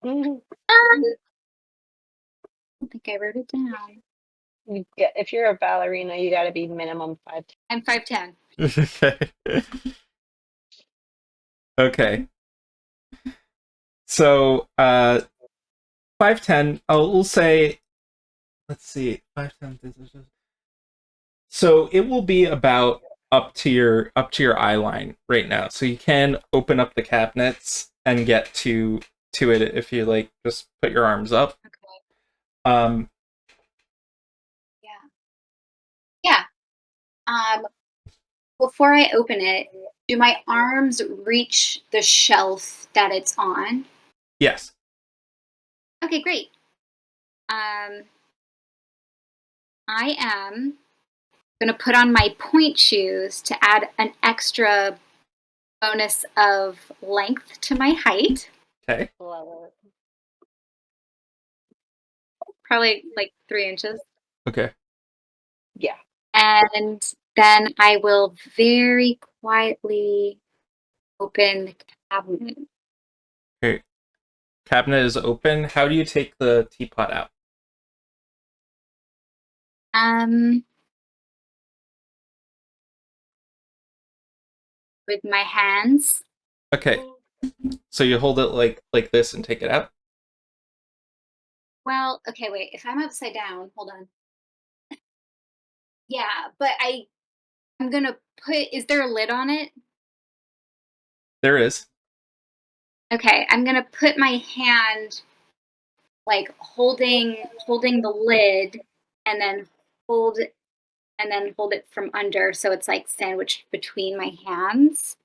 [SPEAKER 3] Mhm.
[SPEAKER 2] I don't think I wrote it down.
[SPEAKER 3] If you're a ballerina, you got to be minimum 5'10".
[SPEAKER 2] I'm 5'10".
[SPEAKER 1] Okay. Okay. So, 5'10", we'll say, let's see, 5'10". So it will be about up to your eye line right now. So you can open up the cabinets and get to it if you like. Just put your arms up.
[SPEAKER 2] Okay.
[SPEAKER 1] Um,
[SPEAKER 2] Yeah. Before I open it, do my arms reach the shelf that it's on?
[SPEAKER 1] yes.
[SPEAKER 2] Okay, great. I am gonna put on my point shoes to add an extra bonus of length to my height.
[SPEAKER 1] Okay.
[SPEAKER 3] Love it.
[SPEAKER 2] Probably like 3 inches.
[SPEAKER 1] Okay.
[SPEAKER 3] Yeah.
[SPEAKER 2] And then I will very quietly open the cabinet.
[SPEAKER 1] Okay. Cabinet is open. How do you take the teapot out?
[SPEAKER 2] With my hands.
[SPEAKER 1] Okay. So you hold it like this and take it out?
[SPEAKER 2] Well, okay, wait. If I'm upside down, hold on. Yeah, but I'm gonna put. Is there a lid on it?
[SPEAKER 1] There is.
[SPEAKER 2] Okay, I'm gonna put my hand like holding the lid, and then hold hold it from under, so it's like sandwiched between my hands,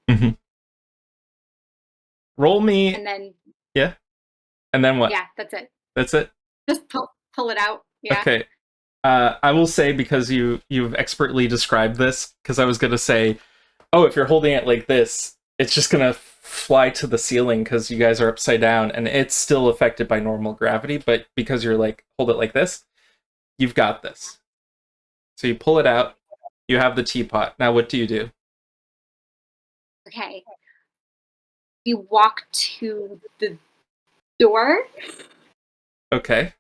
[SPEAKER 1] Roll me.
[SPEAKER 2] and then
[SPEAKER 1] Yeah. And then what?
[SPEAKER 2] yeah, that's it.
[SPEAKER 1] That's it?
[SPEAKER 2] Just pull it out. Yeah.
[SPEAKER 1] Okay. I will say, because you've expertly described this, because I was gonna say, oh, if you're holding it like this, it's just gonna fly to the ceiling because you guys are upside down, and it's still affected by normal gravity. But because you're like, hold it like this, you've got this. So you pull it out. You have the teapot. Now, what do you do?
[SPEAKER 2] Okay. You walk to the door,
[SPEAKER 1] Okay.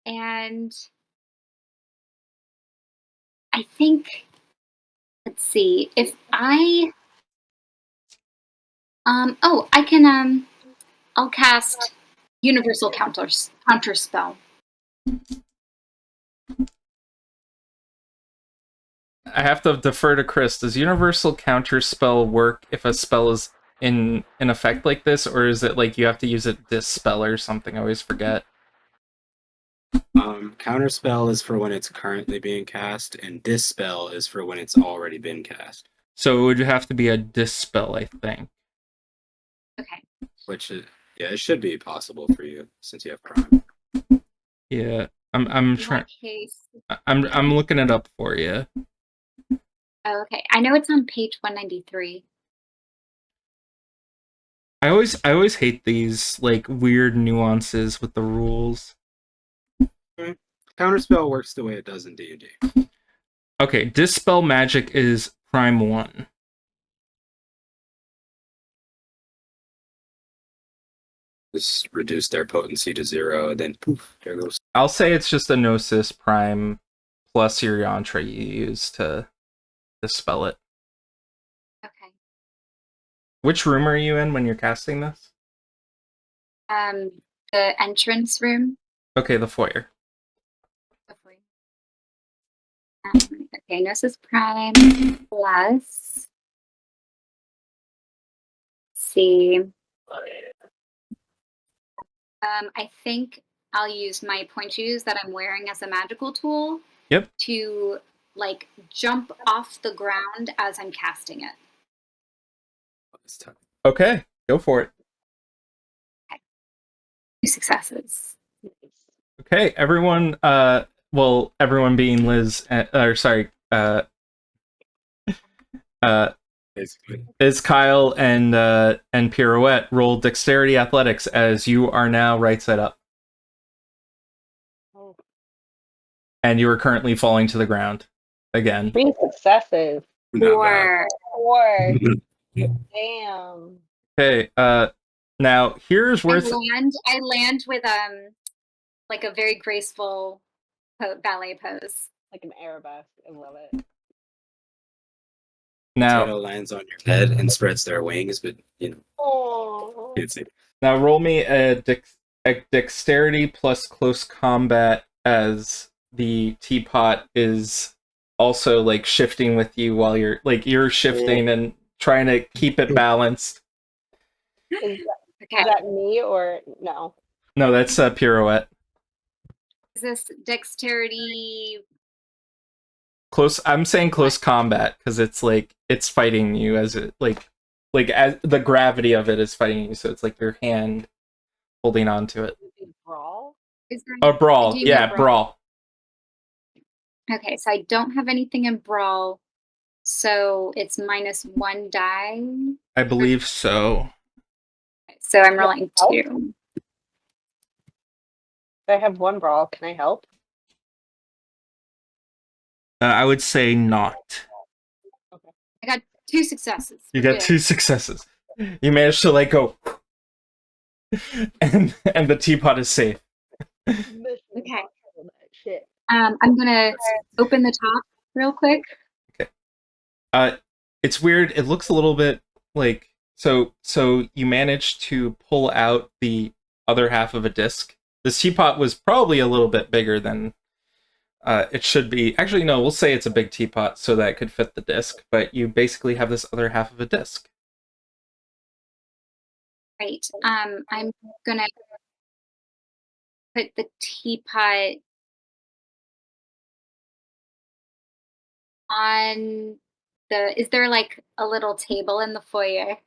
[SPEAKER 2] and I think, let's see, if I I can I'll cast Universal Counter Spell.
[SPEAKER 1] I have to defer to Chris. Does Universal Counter Spell work if a spell is in effect like this, or is it like you have to use it dispel or something? I always forget.
[SPEAKER 4] Counterspell is for when it's currently being cast, and Dispel is for when it's already been cast.
[SPEAKER 1] So it would have to be a dispel, I think.
[SPEAKER 2] Okay.
[SPEAKER 4] Which, it should be possible for you since you have Prime.
[SPEAKER 1] Yeah, I'm trying.
[SPEAKER 2] Case.
[SPEAKER 1] I'm looking it up for you.
[SPEAKER 2] Oh, okay. I know it's on page 193.
[SPEAKER 1] I always hate these like weird nuances with the rules.
[SPEAKER 4] Counterspell works the way it does in D&D.
[SPEAKER 1] Okay, dispel magic is prime 1.
[SPEAKER 4] Just reduce their potency to 0, and then poof, there goes.
[SPEAKER 1] I'll say it's just a Gnosis prime plus your yantra you use to dispel it.
[SPEAKER 2] Okay.
[SPEAKER 1] Which room are you in when you're casting this?
[SPEAKER 2] The entrance room.
[SPEAKER 1] Okay, the foyer.
[SPEAKER 2] Okay, Gnosis Prime plus. Let's see. I think I'll use my point shoes that I'm wearing as a magical tool.
[SPEAKER 1] Yep.
[SPEAKER 2] To like jump off the ground as I'm casting it.
[SPEAKER 1] Okay, go for it.
[SPEAKER 2] Okay. 2 successes.
[SPEAKER 1] Okay, everyone. Well, everyone being Liz, or sorry,
[SPEAKER 4] Basically.
[SPEAKER 1] is Kyle and Pirouette roll dexterity athletics as you are now right side up.
[SPEAKER 3] Oh.
[SPEAKER 1] And you are currently falling to the ground again.
[SPEAKER 3] 3 successes.
[SPEAKER 2] 4.
[SPEAKER 3] 4. Damn.
[SPEAKER 1] Okay, now here's where
[SPEAKER 2] I land with like a very graceful ballet pose.
[SPEAKER 3] Like an arabesque. I love it.
[SPEAKER 1] now
[SPEAKER 4] Potato lands on your head and spreads their wings, but
[SPEAKER 3] Oh.
[SPEAKER 4] can't see.
[SPEAKER 1] now roll me a dexterity plus close combat as the teapot is also like shifting with you while you're shifting and trying to keep it balanced.
[SPEAKER 3] Is
[SPEAKER 2] Okay.
[SPEAKER 3] that me or no?
[SPEAKER 1] No, that's Pirouette.
[SPEAKER 2] Is this dexterity?
[SPEAKER 1] Close. I'm saying close combat because it's like it's fighting you as it like as the gravity of it is fighting you. So it's like your hand holding on to it.
[SPEAKER 3] Brawl?
[SPEAKER 2] Is there
[SPEAKER 1] A brawl.
[SPEAKER 2] do you
[SPEAKER 1] Yeah,
[SPEAKER 2] get
[SPEAKER 1] brawl.
[SPEAKER 2] Okay, so I don't have anything in brawl, so it's -1 die.
[SPEAKER 1] I believe so.
[SPEAKER 2] So I'm rolling 2.
[SPEAKER 3] I have 1 brawl. Can I help?
[SPEAKER 1] I would say not.
[SPEAKER 2] I got 2 successes.
[SPEAKER 1] You got 2 successes. You managed to like go, and the teapot is safe.
[SPEAKER 2] Okay.
[SPEAKER 3] Shit.
[SPEAKER 2] I'm gonna open the top real quick.
[SPEAKER 1] It's weird. It looks a little bit like so you managed to pull out the other half of a disc. This teapot was probably a little bit bigger than It should be, actually, no, we'll say it's a big teapot so that it could fit the disc, but you basically have this other half of a disc.
[SPEAKER 2] Right. I'm gonna put the teapot on the. Is there like a little table in the foyer?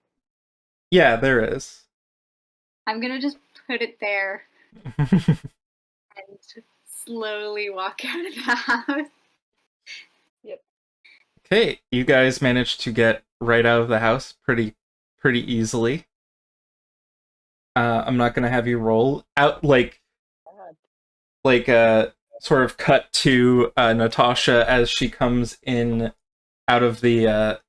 [SPEAKER 1] Yeah, there is.
[SPEAKER 2] I'm gonna just put it there and slowly walk out of the house.
[SPEAKER 1] Okay, you guys managed to get right out of the house pretty easily. I'm not gonna have you roll out sort of cut to Natasha as she comes in out of the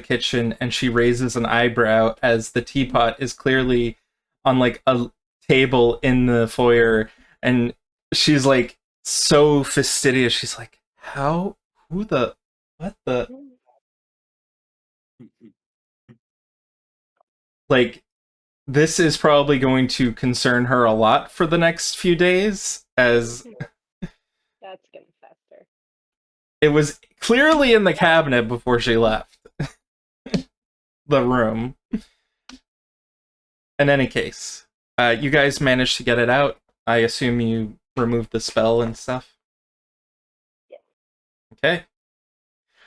[SPEAKER 1] kitchen, and she raises an eyebrow as the teapot is clearly on like a table in the foyer, and she's like so fastidious. She's like, "How? Who the? What the?" Like, this is probably going to concern her a lot for the next few days, as
[SPEAKER 3] That's gonna fester.
[SPEAKER 1] it was clearly in the cabinet before she left the room. In any case, you guys managed to get it out. I assume you removed the spell and stuff?
[SPEAKER 3] Yeah.
[SPEAKER 1] Okay.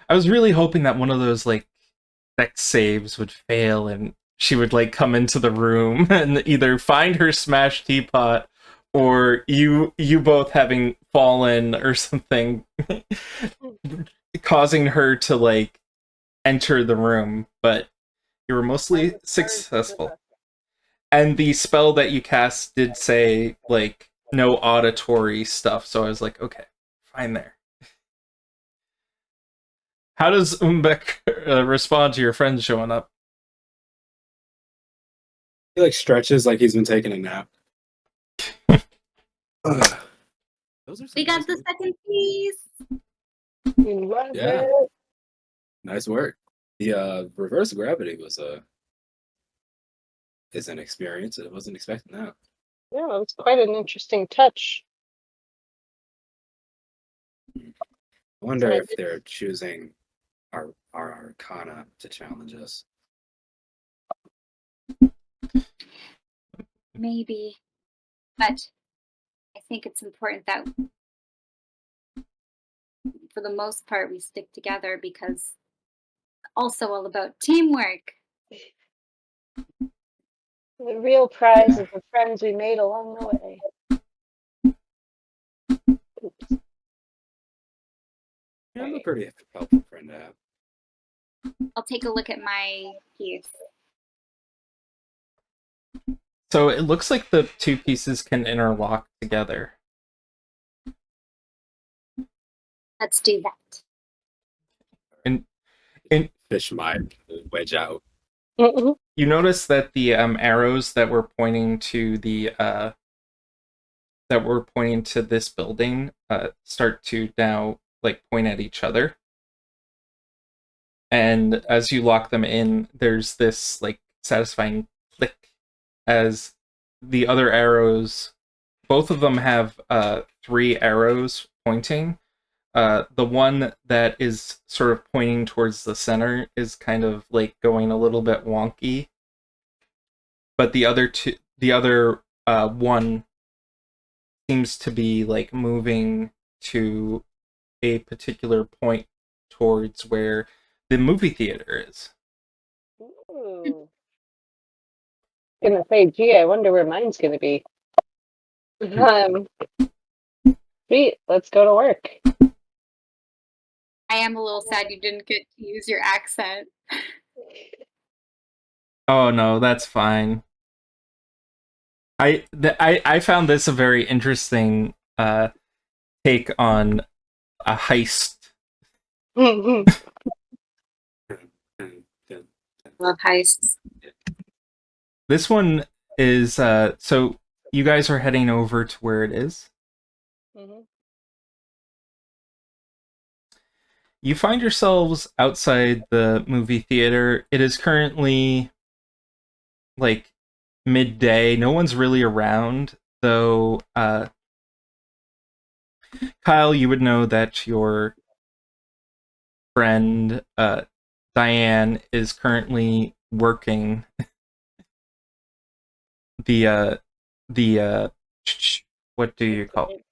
[SPEAKER 1] I was really hoping that one of those, like, dex saves would fail and she would, like, come into the room and either find her smashed teapot or you both having fallen or something, causing her to, like, enter the room, but you were mostly successful. And the spell that you cast did say, like, no auditory stuff, so I was like, okay, fine there. How does Umbek respond to your friends showing up?
[SPEAKER 4] He like stretches like he's been taking a nap. Those are some
[SPEAKER 2] We got
[SPEAKER 4] nice
[SPEAKER 2] the
[SPEAKER 4] moves.
[SPEAKER 2] second piece.
[SPEAKER 4] Yeah. Nice work. The reverse gravity was is an experience. I wasn't expecting that.
[SPEAKER 3] Yeah, it was quite an interesting touch.
[SPEAKER 4] I wonder
[SPEAKER 3] So
[SPEAKER 4] if they're choosing our arcana to challenge us.
[SPEAKER 2] Maybe. But I think it's important that for the most part we stick together because it's also all about teamwork.
[SPEAKER 3] the real prize is the friends we made along the way. Oops.
[SPEAKER 4] Yeah, I'm a pretty helpful friend to have.
[SPEAKER 2] I'll take a look at my piece.
[SPEAKER 1] So it looks like the two pieces can interlock together.
[SPEAKER 2] Let's do that.
[SPEAKER 1] And
[SPEAKER 4] Fish my wedge out.
[SPEAKER 1] you notice that the arrows that were pointing to this building start to now like point at each other. And as you lock them in, there's this like satisfying click as the other arrows, both of them have 3 arrows pointing. The one that is sort of pointing towards the center is kind of like going a little bit wonky, but the other one seems to be like moving to a particular point towards where the movie theater is.
[SPEAKER 3] Ooh. Gonna say, gee, I wonder where mine's gonna be. Sweet, let's go to work.
[SPEAKER 2] I am a little sad you didn't get to use your accent.
[SPEAKER 1] Oh no, that's fine. I found this a very interesting take on a heist.
[SPEAKER 2] Love heists.
[SPEAKER 1] This one is so you guys are heading over to where it is. You find yourselves outside the movie theater. It is currently like midday. No one's really around, though Kyle, you would know that your friend Diane is currently working the what do you call it?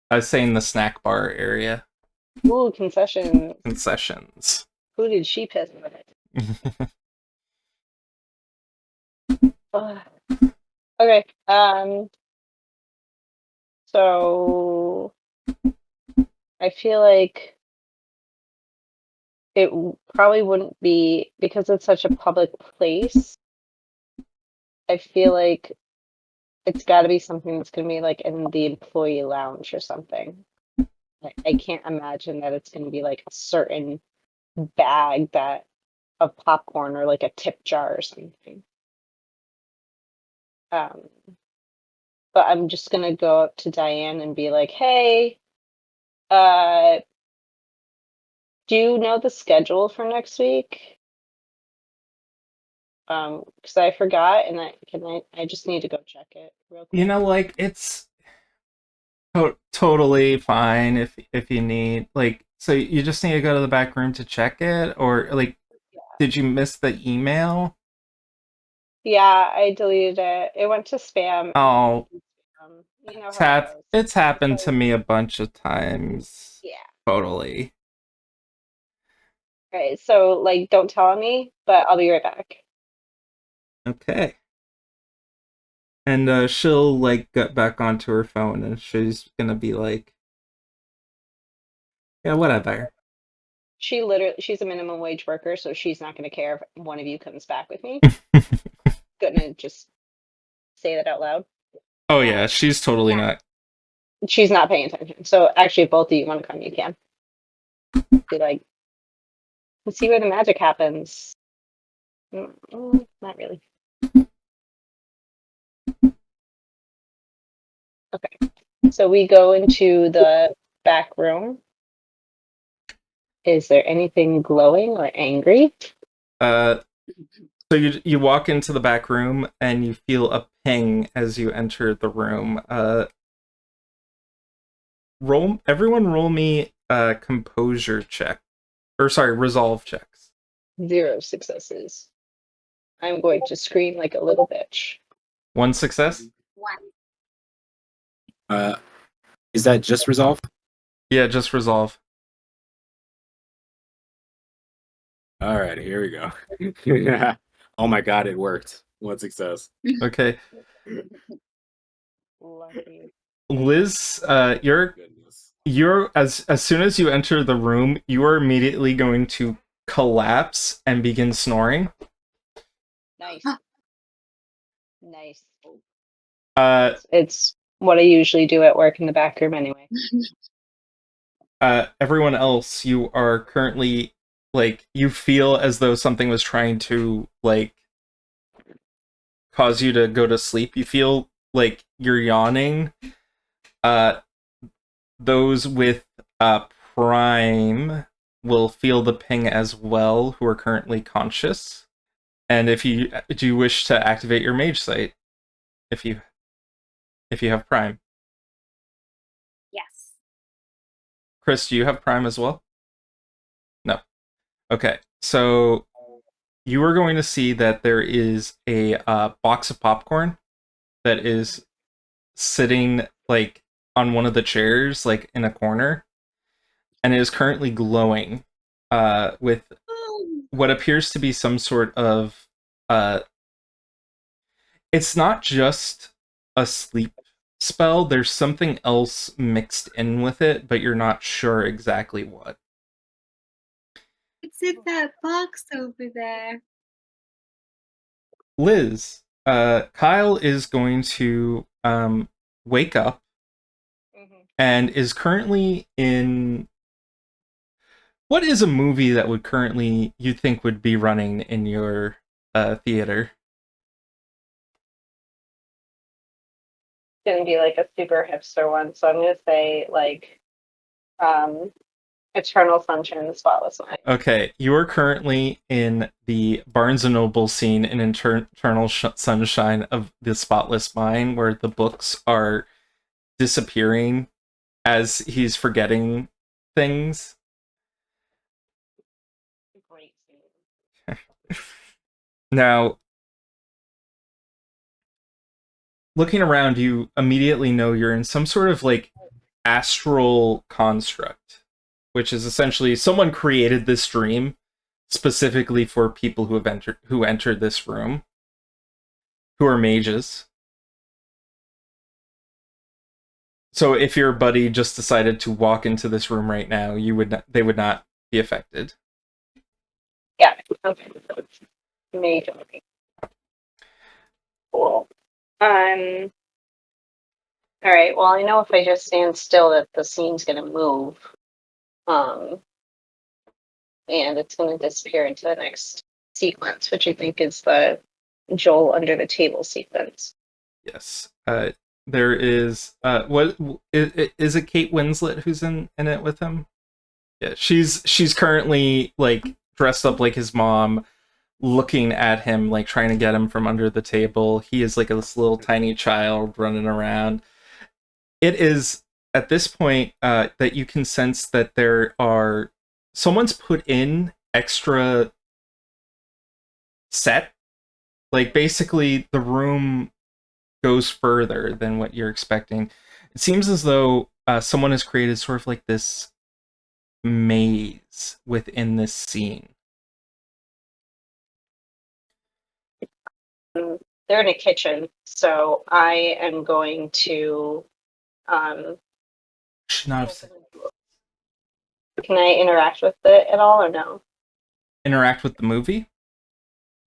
[SPEAKER 1] I was saying the snack bar area.
[SPEAKER 3] Ooh, concession.
[SPEAKER 1] Concessions.
[SPEAKER 3] Who did she piss with it? Okay. So I feel like it probably wouldn't be, because it's such a public place. I feel like it's got to be something that's going to be like in the employee lounge or something. I can't imagine that it's going to be like a certain bag of popcorn or like a tip jar or something. But I'm just gonna go up to Diane and be like, "Hey, do you know the schedule for next week? Because I forgot, and I just need to go check it real quick."
[SPEAKER 1] You know, like it's totally fine if you need, like, so you just need to go to the back room to check it, or like, did you miss the email?
[SPEAKER 3] Yeah, I deleted it. It went to spam.
[SPEAKER 1] Oh,
[SPEAKER 3] You know how it goes.
[SPEAKER 1] it's happened to me a bunch of times.
[SPEAKER 3] Yeah.
[SPEAKER 1] Totally.
[SPEAKER 3] Right. So like, don't tell me, but I'll be right back.
[SPEAKER 1] Okay. And she'll like get back onto her phone, and she's gonna be like, yeah, whatever.
[SPEAKER 3] She's a minimum wage worker, so she's not gonna care if one of you comes back with me. Gonna just say that out loud.
[SPEAKER 1] Oh yeah, she's totally not.
[SPEAKER 3] She's not paying attention. So actually, if both of you want to come, you can. Be like, let's see where the magic happens. Not really. Okay. So we go into the back room. Is there anything glowing or angry?
[SPEAKER 1] So you walk into the back room and you feel a ping as you enter the room. Roll me a composure check. Or sorry, resolve checks.
[SPEAKER 3] 0 successes. I'm going to scream like a little bitch.
[SPEAKER 1] 1 success?
[SPEAKER 2] 1.
[SPEAKER 4] Is that just resolve?
[SPEAKER 1] Yeah, just resolve.
[SPEAKER 4] All right, here we go. Yeah. Oh my god, it worked. 1 success.
[SPEAKER 1] Okay.
[SPEAKER 3] Lucky.
[SPEAKER 1] Liz,
[SPEAKER 4] Goodness.
[SPEAKER 1] you're as soon as you enter the room, you are immediately going to collapse and begin snoring.
[SPEAKER 3] Nice. Nice. It's what I usually do at work in the back room anyway.
[SPEAKER 1] Everyone else, you are currently like, you feel as though something was trying to like cause you to go to sleep. You feel like you're yawning. Those with Prime will feel the ping as well, who are currently conscious. And if you do you wish to activate your mage site, if you have Prime.
[SPEAKER 2] Yes.
[SPEAKER 1] Chris, do you have Prime as well? No. Okay, so you are going to see that there is a box of popcorn that is sitting like on one of the chairs, like in a corner, and it is currently glowing with what appears to be some sort of it's not just a sleep spell, there's something else mixed in with it, but you're not sure exactly what.
[SPEAKER 2] It's in that box over there.
[SPEAKER 1] Liz, Kyle is going to wake up and is currently in. What is a movie that would currently you think would be running in your theater?
[SPEAKER 3] Gonna be like a super hipster one, so I'm gonna say like Eternal Sunshine of the Spotless Mind.
[SPEAKER 1] Okay, you are currently in the Barnes and Noble scene in Eternal Sunshine of the Spotless Mind, where the books are disappearing as he's forgetting things.
[SPEAKER 3] Great scene.
[SPEAKER 1] Now, looking around, you immediately know you're in some sort of like astral construct, which is essentially someone created this dream specifically for people who have entered this room, who are mages. So if your buddy just decided to walk into this room right now, they would not be affected.
[SPEAKER 3] Yeah. Okay. Mage. Okay. Cool. All right. Well, I know if I just stand still, that the scene's gonna move. And it's gonna disappear into the next sequence, which I think is the Joel under the table sequence.
[SPEAKER 1] Yes. There is what is it Kate Winslet who's in it with him? Yeah, she's currently like dressed up like his mom, looking at him, like trying to get him from under the table. He is like this little tiny child running around. It is at this point that you can sense that someone's put in extra set. Like basically the room goes further than what you're expecting. It seems as though someone has created sort of like this maze within this scene.
[SPEAKER 3] They're in a kitchen, so I am going to.
[SPEAKER 1] Should not have said.
[SPEAKER 3] Can I interact with it at all, or no?
[SPEAKER 1] Interact with the movie?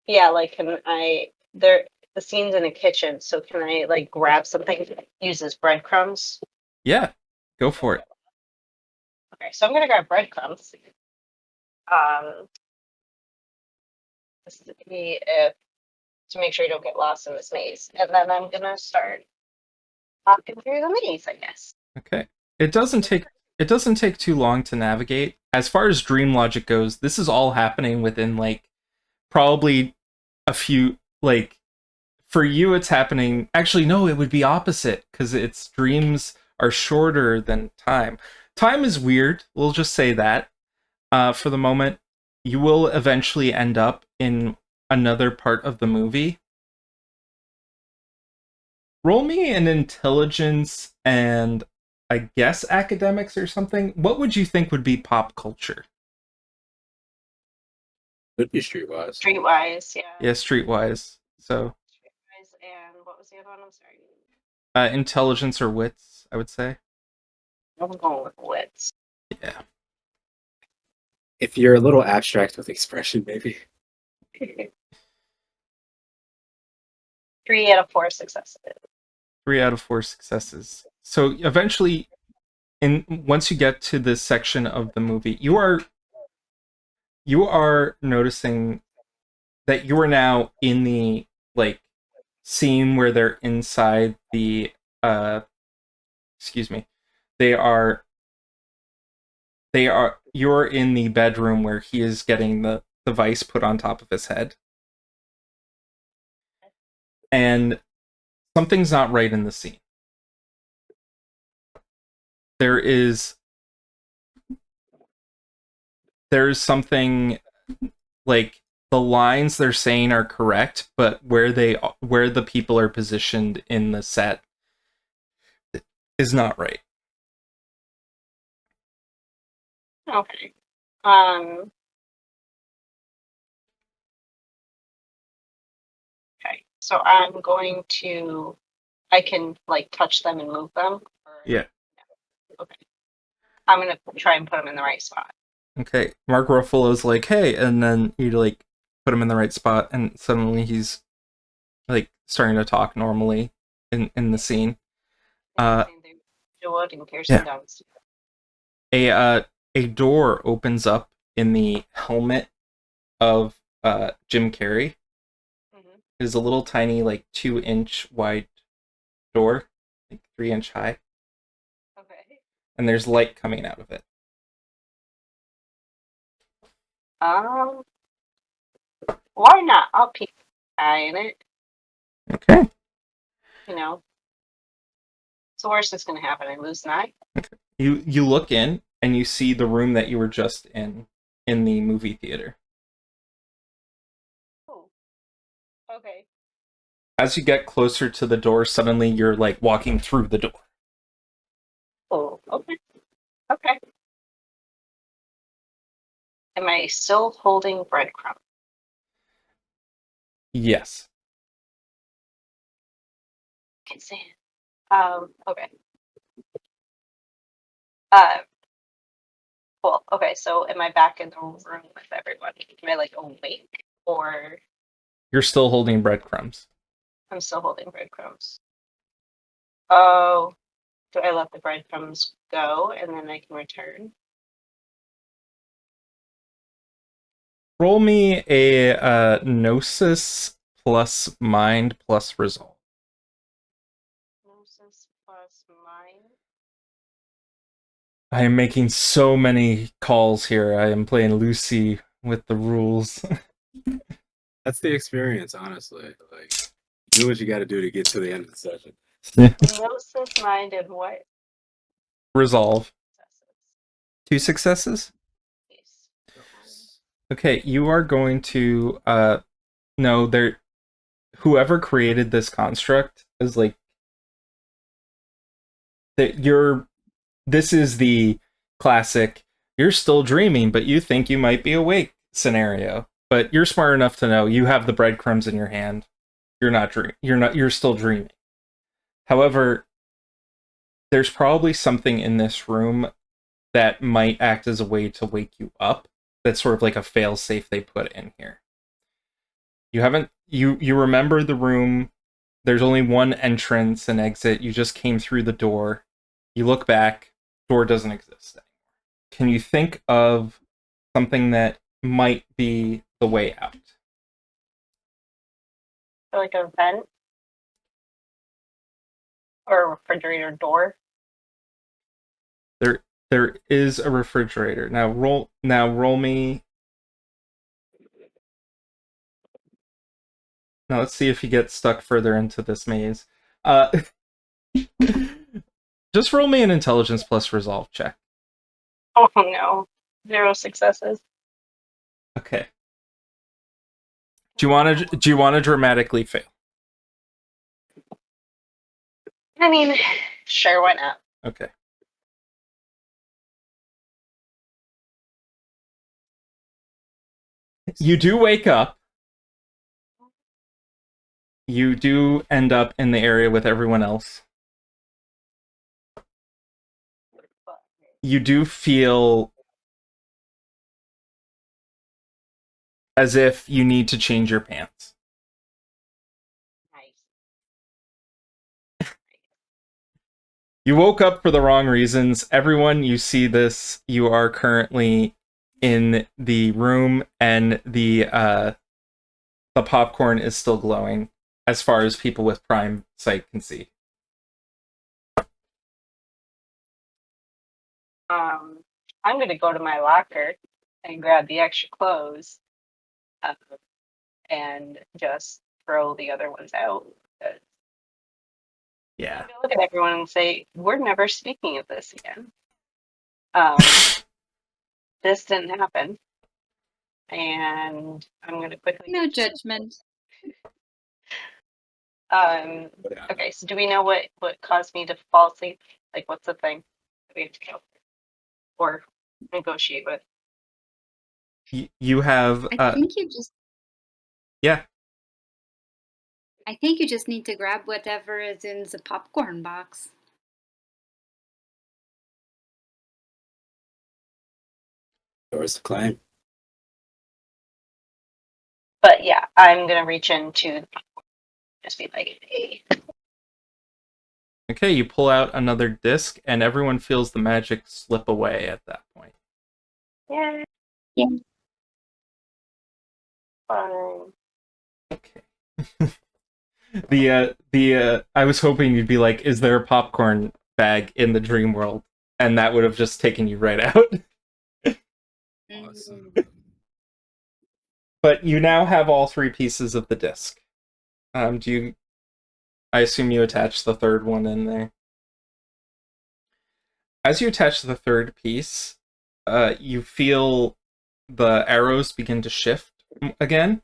[SPEAKER 3] Yeah, like can I? The scene's in a kitchen, so can I like grab something, use as breadcrumbs?
[SPEAKER 1] Yeah, go for it.
[SPEAKER 3] Okay, so I'm gonna grab breadcrumbs. Just to see if to make sure you don't get lost in this maze, and then I'm gonna start walking through the maze, I guess.
[SPEAKER 1] Okay. It doesn't take too long to navigate. As far as dream logic goes, this is all happening within like probably a few like for you it's happening actually no, it would be opposite because its dreams are shorter than time. Time is weird, we'll just say that. For the moment, you will eventually end up in another part of the movie. Roll me an intelligence and I guess academics or something. What would you think would be pop culture?
[SPEAKER 4] Could be streetwise.
[SPEAKER 3] Streetwise, yeah.
[SPEAKER 1] Yeah, streetwise. So
[SPEAKER 3] Streetwise, and what was the other one? I'm sorry.
[SPEAKER 1] intelligence or wits, I would say.
[SPEAKER 3] I'm going with wits.
[SPEAKER 1] Yeah.
[SPEAKER 4] If you're a little abstract with expression, maybe.
[SPEAKER 3] 3 out of 4 successes.
[SPEAKER 1] 3 out of 4 successes. So eventually, once you get to this section of the movie, you are noticing that you are now in the like scene where they're inside the excuse me. You're in the bedroom where he is getting the device put on top of his head. And something's not right in the scene. There's something like the lines they're saying are correct, but where the people are positioned in the set is not right.
[SPEAKER 3] Okay. Okay. So I'm going to. I can like touch them and move them.
[SPEAKER 1] Yeah.
[SPEAKER 3] Okay. I'm gonna try and put them in the right spot.
[SPEAKER 1] Okay. Mark Ruffalo's like, hey, and then you like put him in the right spot, and suddenly he's like starting to talk normally in the scene. A door opens up in the helmet of Jim Carrey. Mm-hmm. It is a little tiny, like 2-inch wide door, like 3-inch high. Okay. And there's light coming out of it.
[SPEAKER 3] Why not? I'll peek an eye in it.
[SPEAKER 1] Okay.
[SPEAKER 3] You know. So worst that's gonna happen, I lose an eye.
[SPEAKER 1] Okay. You look in and you see the room that you were just in the movie theater.
[SPEAKER 3] Oh, okay.
[SPEAKER 1] As you get closer to the door, suddenly you're like walking through the door.
[SPEAKER 3] Oh, okay. Okay. Am I still holding breadcrumb?
[SPEAKER 1] Yes.
[SPEAKER 3] Can't see it. Okay. Uh, cool. Okay, so am I back in the room with everybody? Am I like awake or
[SPEAKER 1] You're still holding breadcrumbs.
[SPEAKER 3] I'm still holding breadcrumbs? Oh, do I let the breadcrumbs go and then I can return?
[SPEAKER 1] Roll me a Gnosis plus Mind plus Resolve.
[SPEAKER 3] Gnosis plus mine.
[SPEAKER 1] I am making so many calls here. I am playing Lucy with the rules.
[SPEAKER 4] That's the experience, honestly. Like, do what you got to do to get to the end of the session.
[SPEAKER 3] Gnosis, mind, and what?
[SPEAKER 1] Resolve.
[SPEAKER 3] Successes.
[SPEAKER 1] 2 successes?
[SPEAKER 3] Yes.
[SPEAKER 1] Okay, you are going to no, there whoever created this construct is like that you're this is the classic you're still dreaming but you think you might be awake scenario. But you're smart enough to know you have the breadcrumbs in your hand. You're still dreaming. However, there's probably something in this room that might act as a way to wake you up. That's sort of like a fail safe they put in here. You haven't you remember the room. There's only one entrance and exit. You just came through the door. You look back, door doesn't exist anymore. Can you think of something that might be the way out?
[SPEAKER 3] So like a vent or a refrigerator door.
[SPEAKER 1] There is a refrigerator. Now roll me. Now let's see if you get stuck further into this maze. Uh just roll me an intelligence plus resolve check.
[SPEAKER 3] Oh no. 0 successes.
[SPEAKER 1] Okay. Do you want to dramatically fail?
[SPEAKER 3] I mean, sure, why not?
[SPEAKER 1] Okay. You do wake up. You do end up in the area with everyone else. You do feel as if you need to change your pants.
[SPEAKER 3] Nice.
[SPEAKER 1] You woke up for the wrong reasons. Everyone, you see this. You are currently in the room, and the popcorn is still glowing, as far as people with prime sight can see.
[SPEAKER 3] I'm gonna go to my locker and grab the extra clothes, uh, and just throw the other ones out.
[SPEAKER 1] Yeah.
[SPEAKER 3] I'm gonna look at everyone and say, "We're never speaking of this again. This didn't happen." And I'm gonna quickly.
[SPEAKER 2] No judgment.
[SPEAKER 3] Okay, so do we know what caused me to fall asleep? Like, what's the thing that we have to go or negotiate with?
[SPEAKER 1] You have
[SPEAKER 2] I think you just
[SPEAKER 1] yeah.
[SPEAKER 2] I think you just need to grab whatever is in the popcorn box.
[SPEAKER 4] Yours to claim.
[SPEAKER 3] But yeah, I'm gonna reach into the popcorn, just be like, "Hey."
[SPEAKER 1] Okay, you pull out another disc, and everyone feels the magic slip away at that point.
[SPEAKER 3] Yeah. Fine.
[SPEAKER 1] Okay. I was hoping you'd be like, is there a popcorn bag in the dream world? And that would have just taken you right out.
[SPEAKER 4] Awesome.
[SPEAKER 1] But you now have all 3 pieces of the disc. I assume you attach the third one in there. As you attach the third piece, you feel the arrows begin to shift again.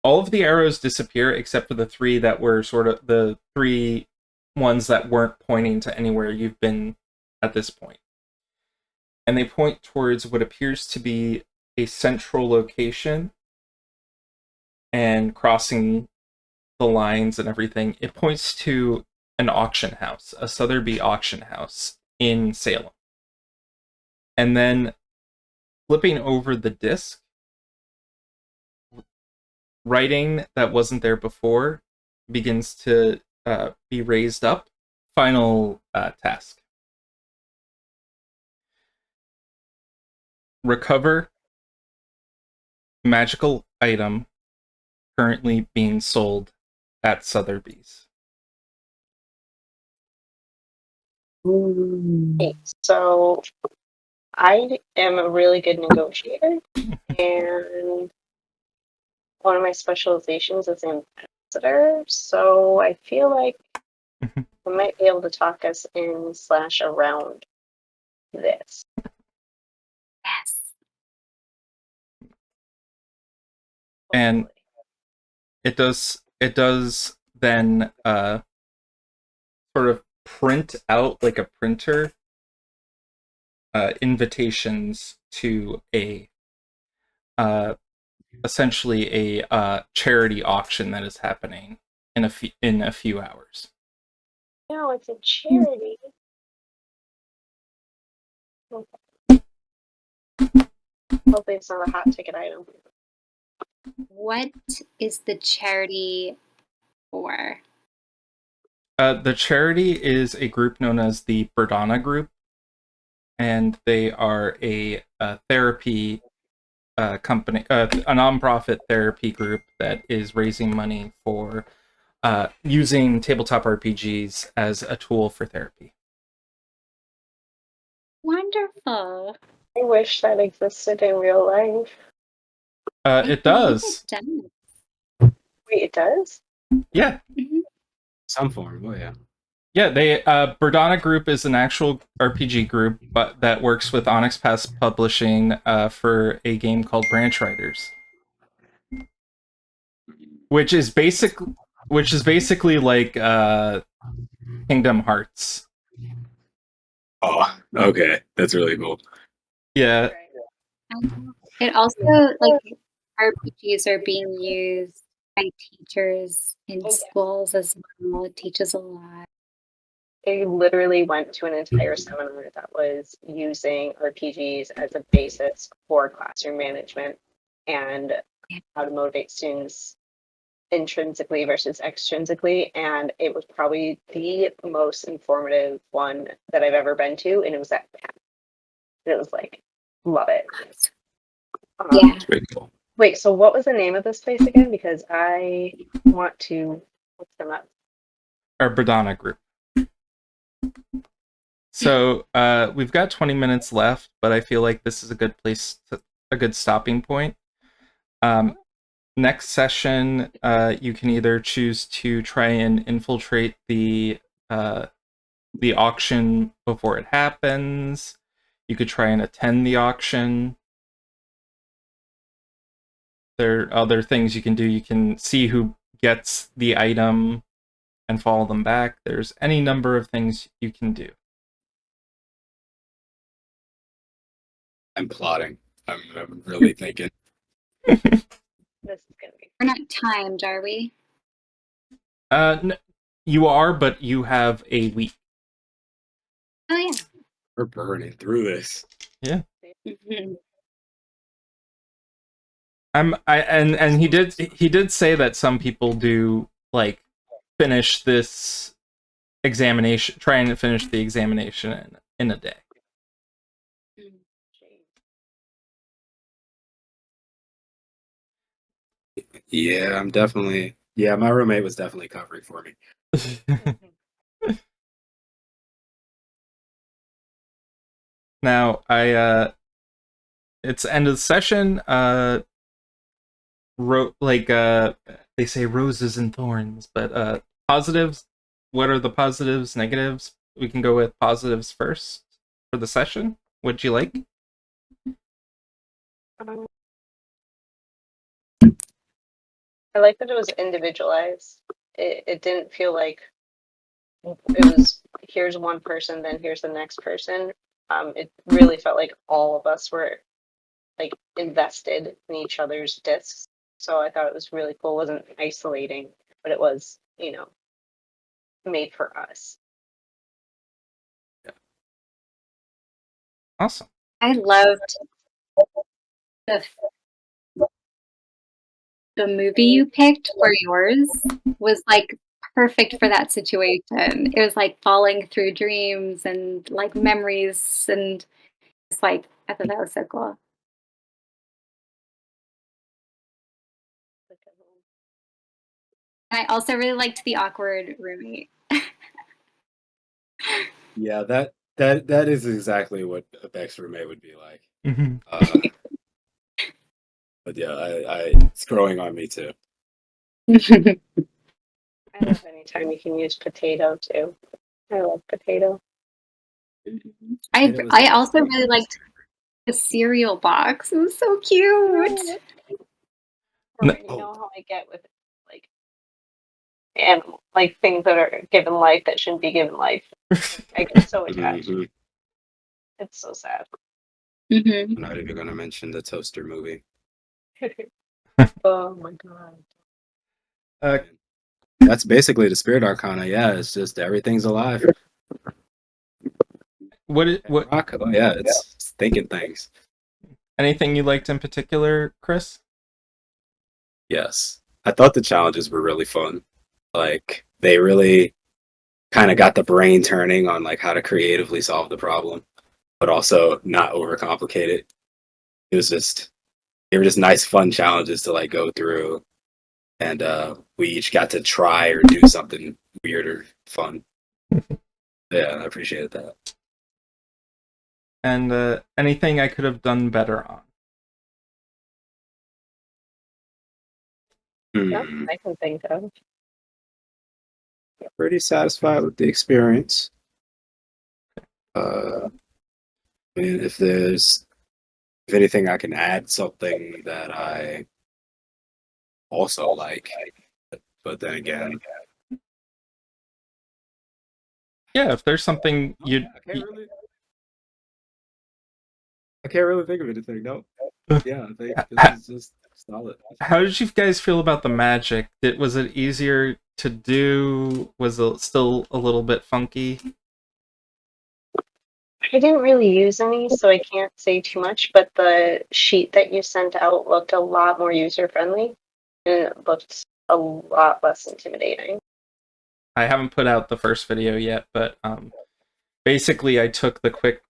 [SPEAKER 1] All of the arrows disappear except for the three that were sort of the three ones that weren't pointing to anywhere you've been at this point. And they point towards what appears to be a central location, and crossing the lines and everything, it points to an auction house, a Sotheby auction house in Salem. And then flipping over the disc, writing that wasn't there before begins to be raised up. Final task. Recover magical item currently being sold at Sotheby's.
[SPEAKER 3] Okay, so I am a really good negotiator, and one of my specializations is ambassador, so I feel like I might be able to talk us in / around this.
[SPEAKER 2] Yes.
[SPEAKER 1] And
[SPEAKER 3] Hopefully.
[SPEAKER 1] it does then sort of print out like a printer invitations to a essentially a charity auction that is happening in a few hours.
[SPEAKER 3] No, it's a charity. Hopefully it's not a hot ticket item.
[SPEAKER 2] What is the charity for?
[SPEAKER 1] The charity is a group known as the Berdana Group, and they are a therapy company, a nonprofit therapy group that is raising money for using tabletop RPGs as a tool for therapy.
[SPEAKER 2] Wonderful.
[SPEAKER 3] I wish that existed in real life.
[SPEAKER 1] It does.
[SPEAKER 2] It does.
[SPEAKER 3] Wait, it does?
[SPEAKER 1] Yeah.
[SPEAKER 2] Mhm.
[SPEAKER 4] Some form. Oh yeah.
[SPEAKER 1] Yeah, they Berdana Group is an actual RPG group, but that works with Onyx Pass Publishing for a game called Branch Riders, which is basically like Kingdom Hearts.
[SPEAKER 4] Oh, okay. That's really cool.
[SPEAKER 1] Yeah,
[SPEAKER 2] It also, like, RPGs are being used by teachers in schools as well. It teaches a lot.
[SPEAKER 3] I literally went to an entire seminar that was using RPGs as a basis for classroom management and how to motivate students intrinsically versus extrinsically. And it was probably the most informative one that I've ever been to. And it was at Penn. It was like, love it.
[SPEAKER 2] Yeah.
[SPEAKER 4] It's pretty cool.
[SPEAKER 3] Wait, so what was the name of this place again? Because I want to look them up.
[SPEAKER 1] our Berdana Group. So we've got 20 minutes left, but I feel like this is a good a good stopping point. Next session, you can either choose to try and infiltrate the auction before it happens. You could try and attend the auction. There are other things you can do. You can see who gets the item and follow them back. There's any number of things you can do.
[SPEAKER 4] I'm plotting. I'm really thinking.
[SPEAKER 3] This is gonna be
[SPEAKER 2] We're not timed, are we?
[SPEAKER 1] You are, but you have a week.
[SPEAKER 2] Oh, yeah.
[SPEAKER 4] We're burning through this.
[SPEAKER 2] Mhm.
[SPEAKER 1] And he did say that some people do like finish this examination, trying to finish the examination in a day.
[SPEAKER 4] Yeah, I'm definitely. Yeah, my roommate was definitely covering for me.
[SPEAKER 1] Now it's end of the session. They say roses and thorns, but positives. What are the positives, negatives? We can go with positives first. for the session? What'd you like?
[SPEAKER 3] I like that it was individualized. It didn't feel like it was here's one person, then here's the next person. It really felt like all of us were like invested in each other's discs. So I thought it was really cool. It wasn't isolating, but it was, made for us.
[SPEAKER 1] Awesome.
[SPEAKER 2] I loved the the movie you picked for yours was like perfect for that situation. It was like falling through dreams and like memories, and it's like I thought that was so cool. And I also really liked the awkward roommate.
[SPEAKER 4] Yeah, that is exactly what a Bex roommate would be like.
[SPEAKER 1] Mm-hmm.
[SPEAKER 4] But yeah, it's growing on me too.
[SPEAKER 3] I love anytime you can use potato too. I love potato.
[SPEAKER 2] I also really liked the cereal box. It was so cute.
[SPEAKER 3] Or you know how I get with like animal, like things that are given life that shouldn't be given life. I get so attached.
[SPEAKER 4] Mhm.
[SPEAKER 3] It's so sad.
[SPEAKER 2] Mm-hmm.
[SPEAKER 4] I'm not even gonna mention the toaster movie.
[SPEAKER 3] Oh my god.
[SPEAKER 4] That's basically the spirit arcana. Yeah, it's just everything's alive.
[SPEAKER 1] What
[SPEAKER 4] Rock, oh yeah, it's thinking things.
[SPEAKER 1] anything you liked in particular, Chris?
[SPEAKER 4] Yes, I thought the challenges were really fun. Like they really kind of got the brain turning on like how to creatively solve the problem, but also not overcomplicate it. It was just they were just nice, fun challenges to like go through, and we each got to try or do something weird or fun. Yeah, I appreciated that.
[SPEAKER 1] And anything I could have done better on?
[SPEAKER 3] Nothing I can think of.
[SPEAKER 4] Pretty satisfied with the experience. I mean, if anything, I can add something that I also like, but then again,
[SPEAKER 1] Yeah, if there's something you
[SPEAKER 4] I can't really think of anything. No. Yeah, I think this
[SPEAKER 1] how,
[SPEAKER 4] is just solid.
[SPEAKER 1] how did you guys feel about the magic? Was it easier to do? Was it still a little bit funky?
[SPEAKER 3] I didn't really use any, so I can't say too much, but the sheet that you sent out looked a lot more user friendly and it looked a lot less intimidating.
[SPEAKER 1] I haven't put out the first video yet, but basically I took the quick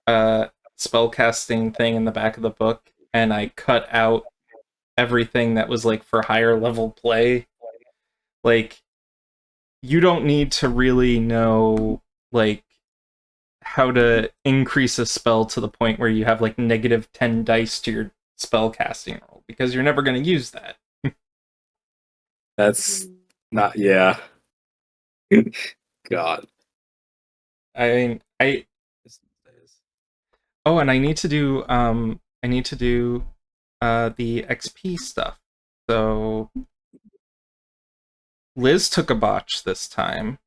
[SPEAKER 1] spellcasting thing in the back of the book and I cut out everything that was like for higher level play. Like you don't need to really know like how to increase a spell to the point where you have like -10 dice to your spell casting roll because you're never going to use that.
[SPEAKER 4] That's not, yeah. God.
[SPEAKER 1] I mean, oh, and I need to do the XP stuff. So Liz took a botch this time.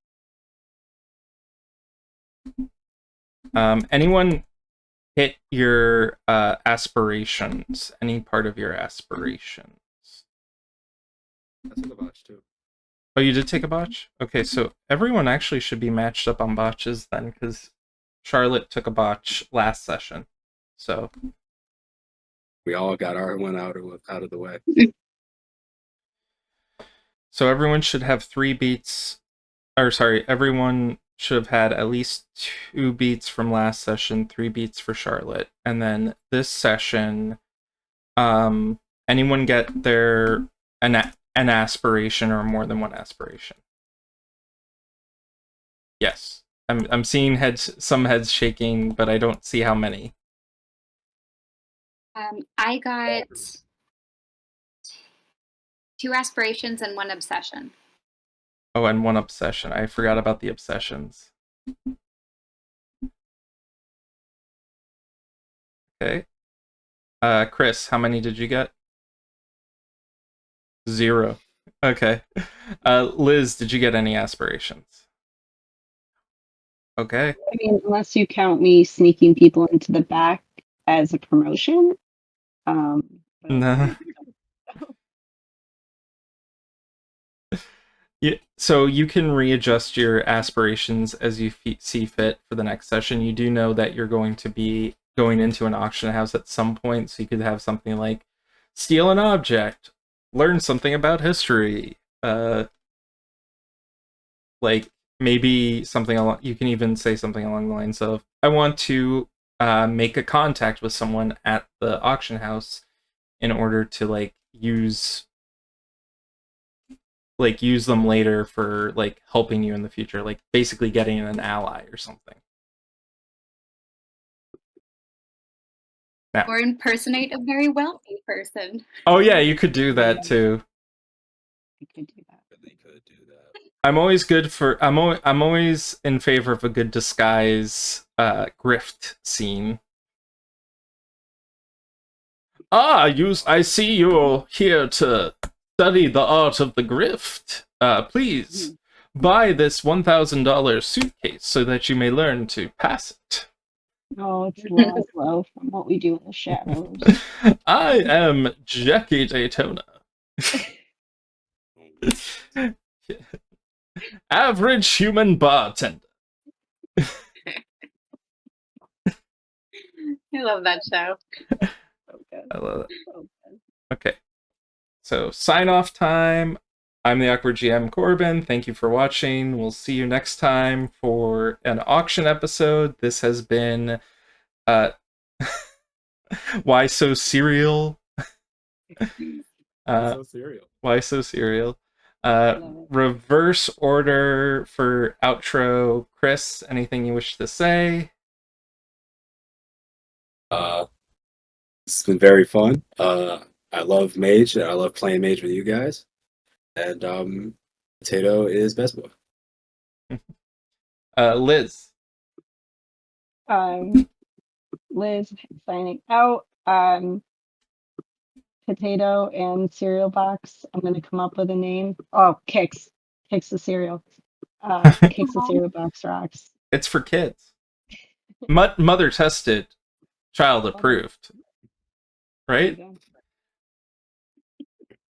[SPEAKER 1] Anyone hit your aspirations? Any part of your aspirations?
[SPEAKER 4] I took a botch too.
[SPEAKER 1] Oh, you did take a botch? Okay, so everyone actually should be matched up on botches then, because Charlotte took a botch last session. So
[SPEAKER 4] We all got our one out of the way.
[SPEAKER 1] so everyone should have 3 beats, or sorry, everyone should have had at least 2 beats from last session, 3 beats for Charlotte, and then this session, anyone get their an aspiration or more than one aspiration? Yes. I'm seeing some heads shaking, but I don't see how many.
[SPEAKER 2] I got 2 aspirations and 1 obsession.
[SPEAKER 1] Oh, and 1 obsession. I forgot about the obsessions. Okay. Chris, how many did you get? 0. Okay. Liz, did you get any aspirations? Okay.
[SPEAKER 3] I mean, unless you count me sneaking people into the back as a promotion. But
[SPEAKER 1] No. Yeah, so you can readjust your aspirations as you see fit for the next session. You do know that you're going to be going into an auction house at some point, so you could have something like steal an object, learn something about history, like maybe something along. You can even say something along the lines of, "I want to make a contact with someone at the auction house in order to use them later for like helping you in the future, like basically getting an ally or something." Now,
[SPEAKER 2] Or impersonate a very wealthy person.
[SPEAKER 1] oh yeah, you could do that too.
[SPEAKER 3] you could do that.
[SPEAKER 4] They could do that.
[SPEAKER 1] I'm always in favor of a good disguise grift scene. I see you're here to study the art of the grift. Please buy this $1,000 suitcase so that you may learn to pass it.
[SPEAKER 3] Oh, it's Laszlo from What We Do in the Shadows.
[SPEAKER 1] I am Jackie Daytona. Average human bartender.
[SPEAKER 2] I love that show.
[SPEAKER 3] Okay.
[SPEAKER 1] I love it.
[SPEAKER 3] Okay.
[SPEAKER 1] Okay. So sign off time. I'm the Awkward GM Corbin. Thank you for watching. We'll see you next time for an auction episode. This has been Why So Serial?
[SPEAKER 4] So serial.
[SPEAKER 1] Why So Serial?
[SPEAKER 3] Love it.
[SPEAKER 1] Reverse order for outro. Chris, anything you wish to say?
[SPEAKER 4] It's been very fun. I love Mage. I love playing Mage with you guys. And Potato is best boy.
[SPEAKER 1] Liz.
[SPEAKER 3] Liz signing out. Potato and cereal box. I'm gonna come up with a name. Oh, Kix. Kix the cereal. Kix the cereal box rocks.
[SPEAKER 1] It's for kids. Mother tested, child approved. Right?
[SPEAKER 3] There you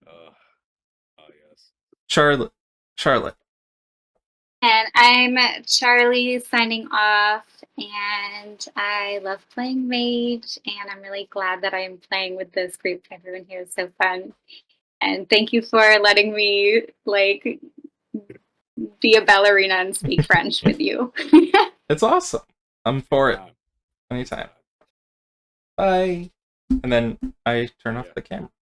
[SPEAKER 4] Oh yes.
[SPEAKER 1] Charlotte.
[SPEAKER 2] And I'm Charlie signing off, and I love playing Mage, and I'm really glad that I'm playing with this group. Everyone here is so fun. And thank you for letting me be a ballerina and speak French with you.
[SPEAKER 1] It's awesome. I'm for it. Anytime. Bye. And then I turn off the camera.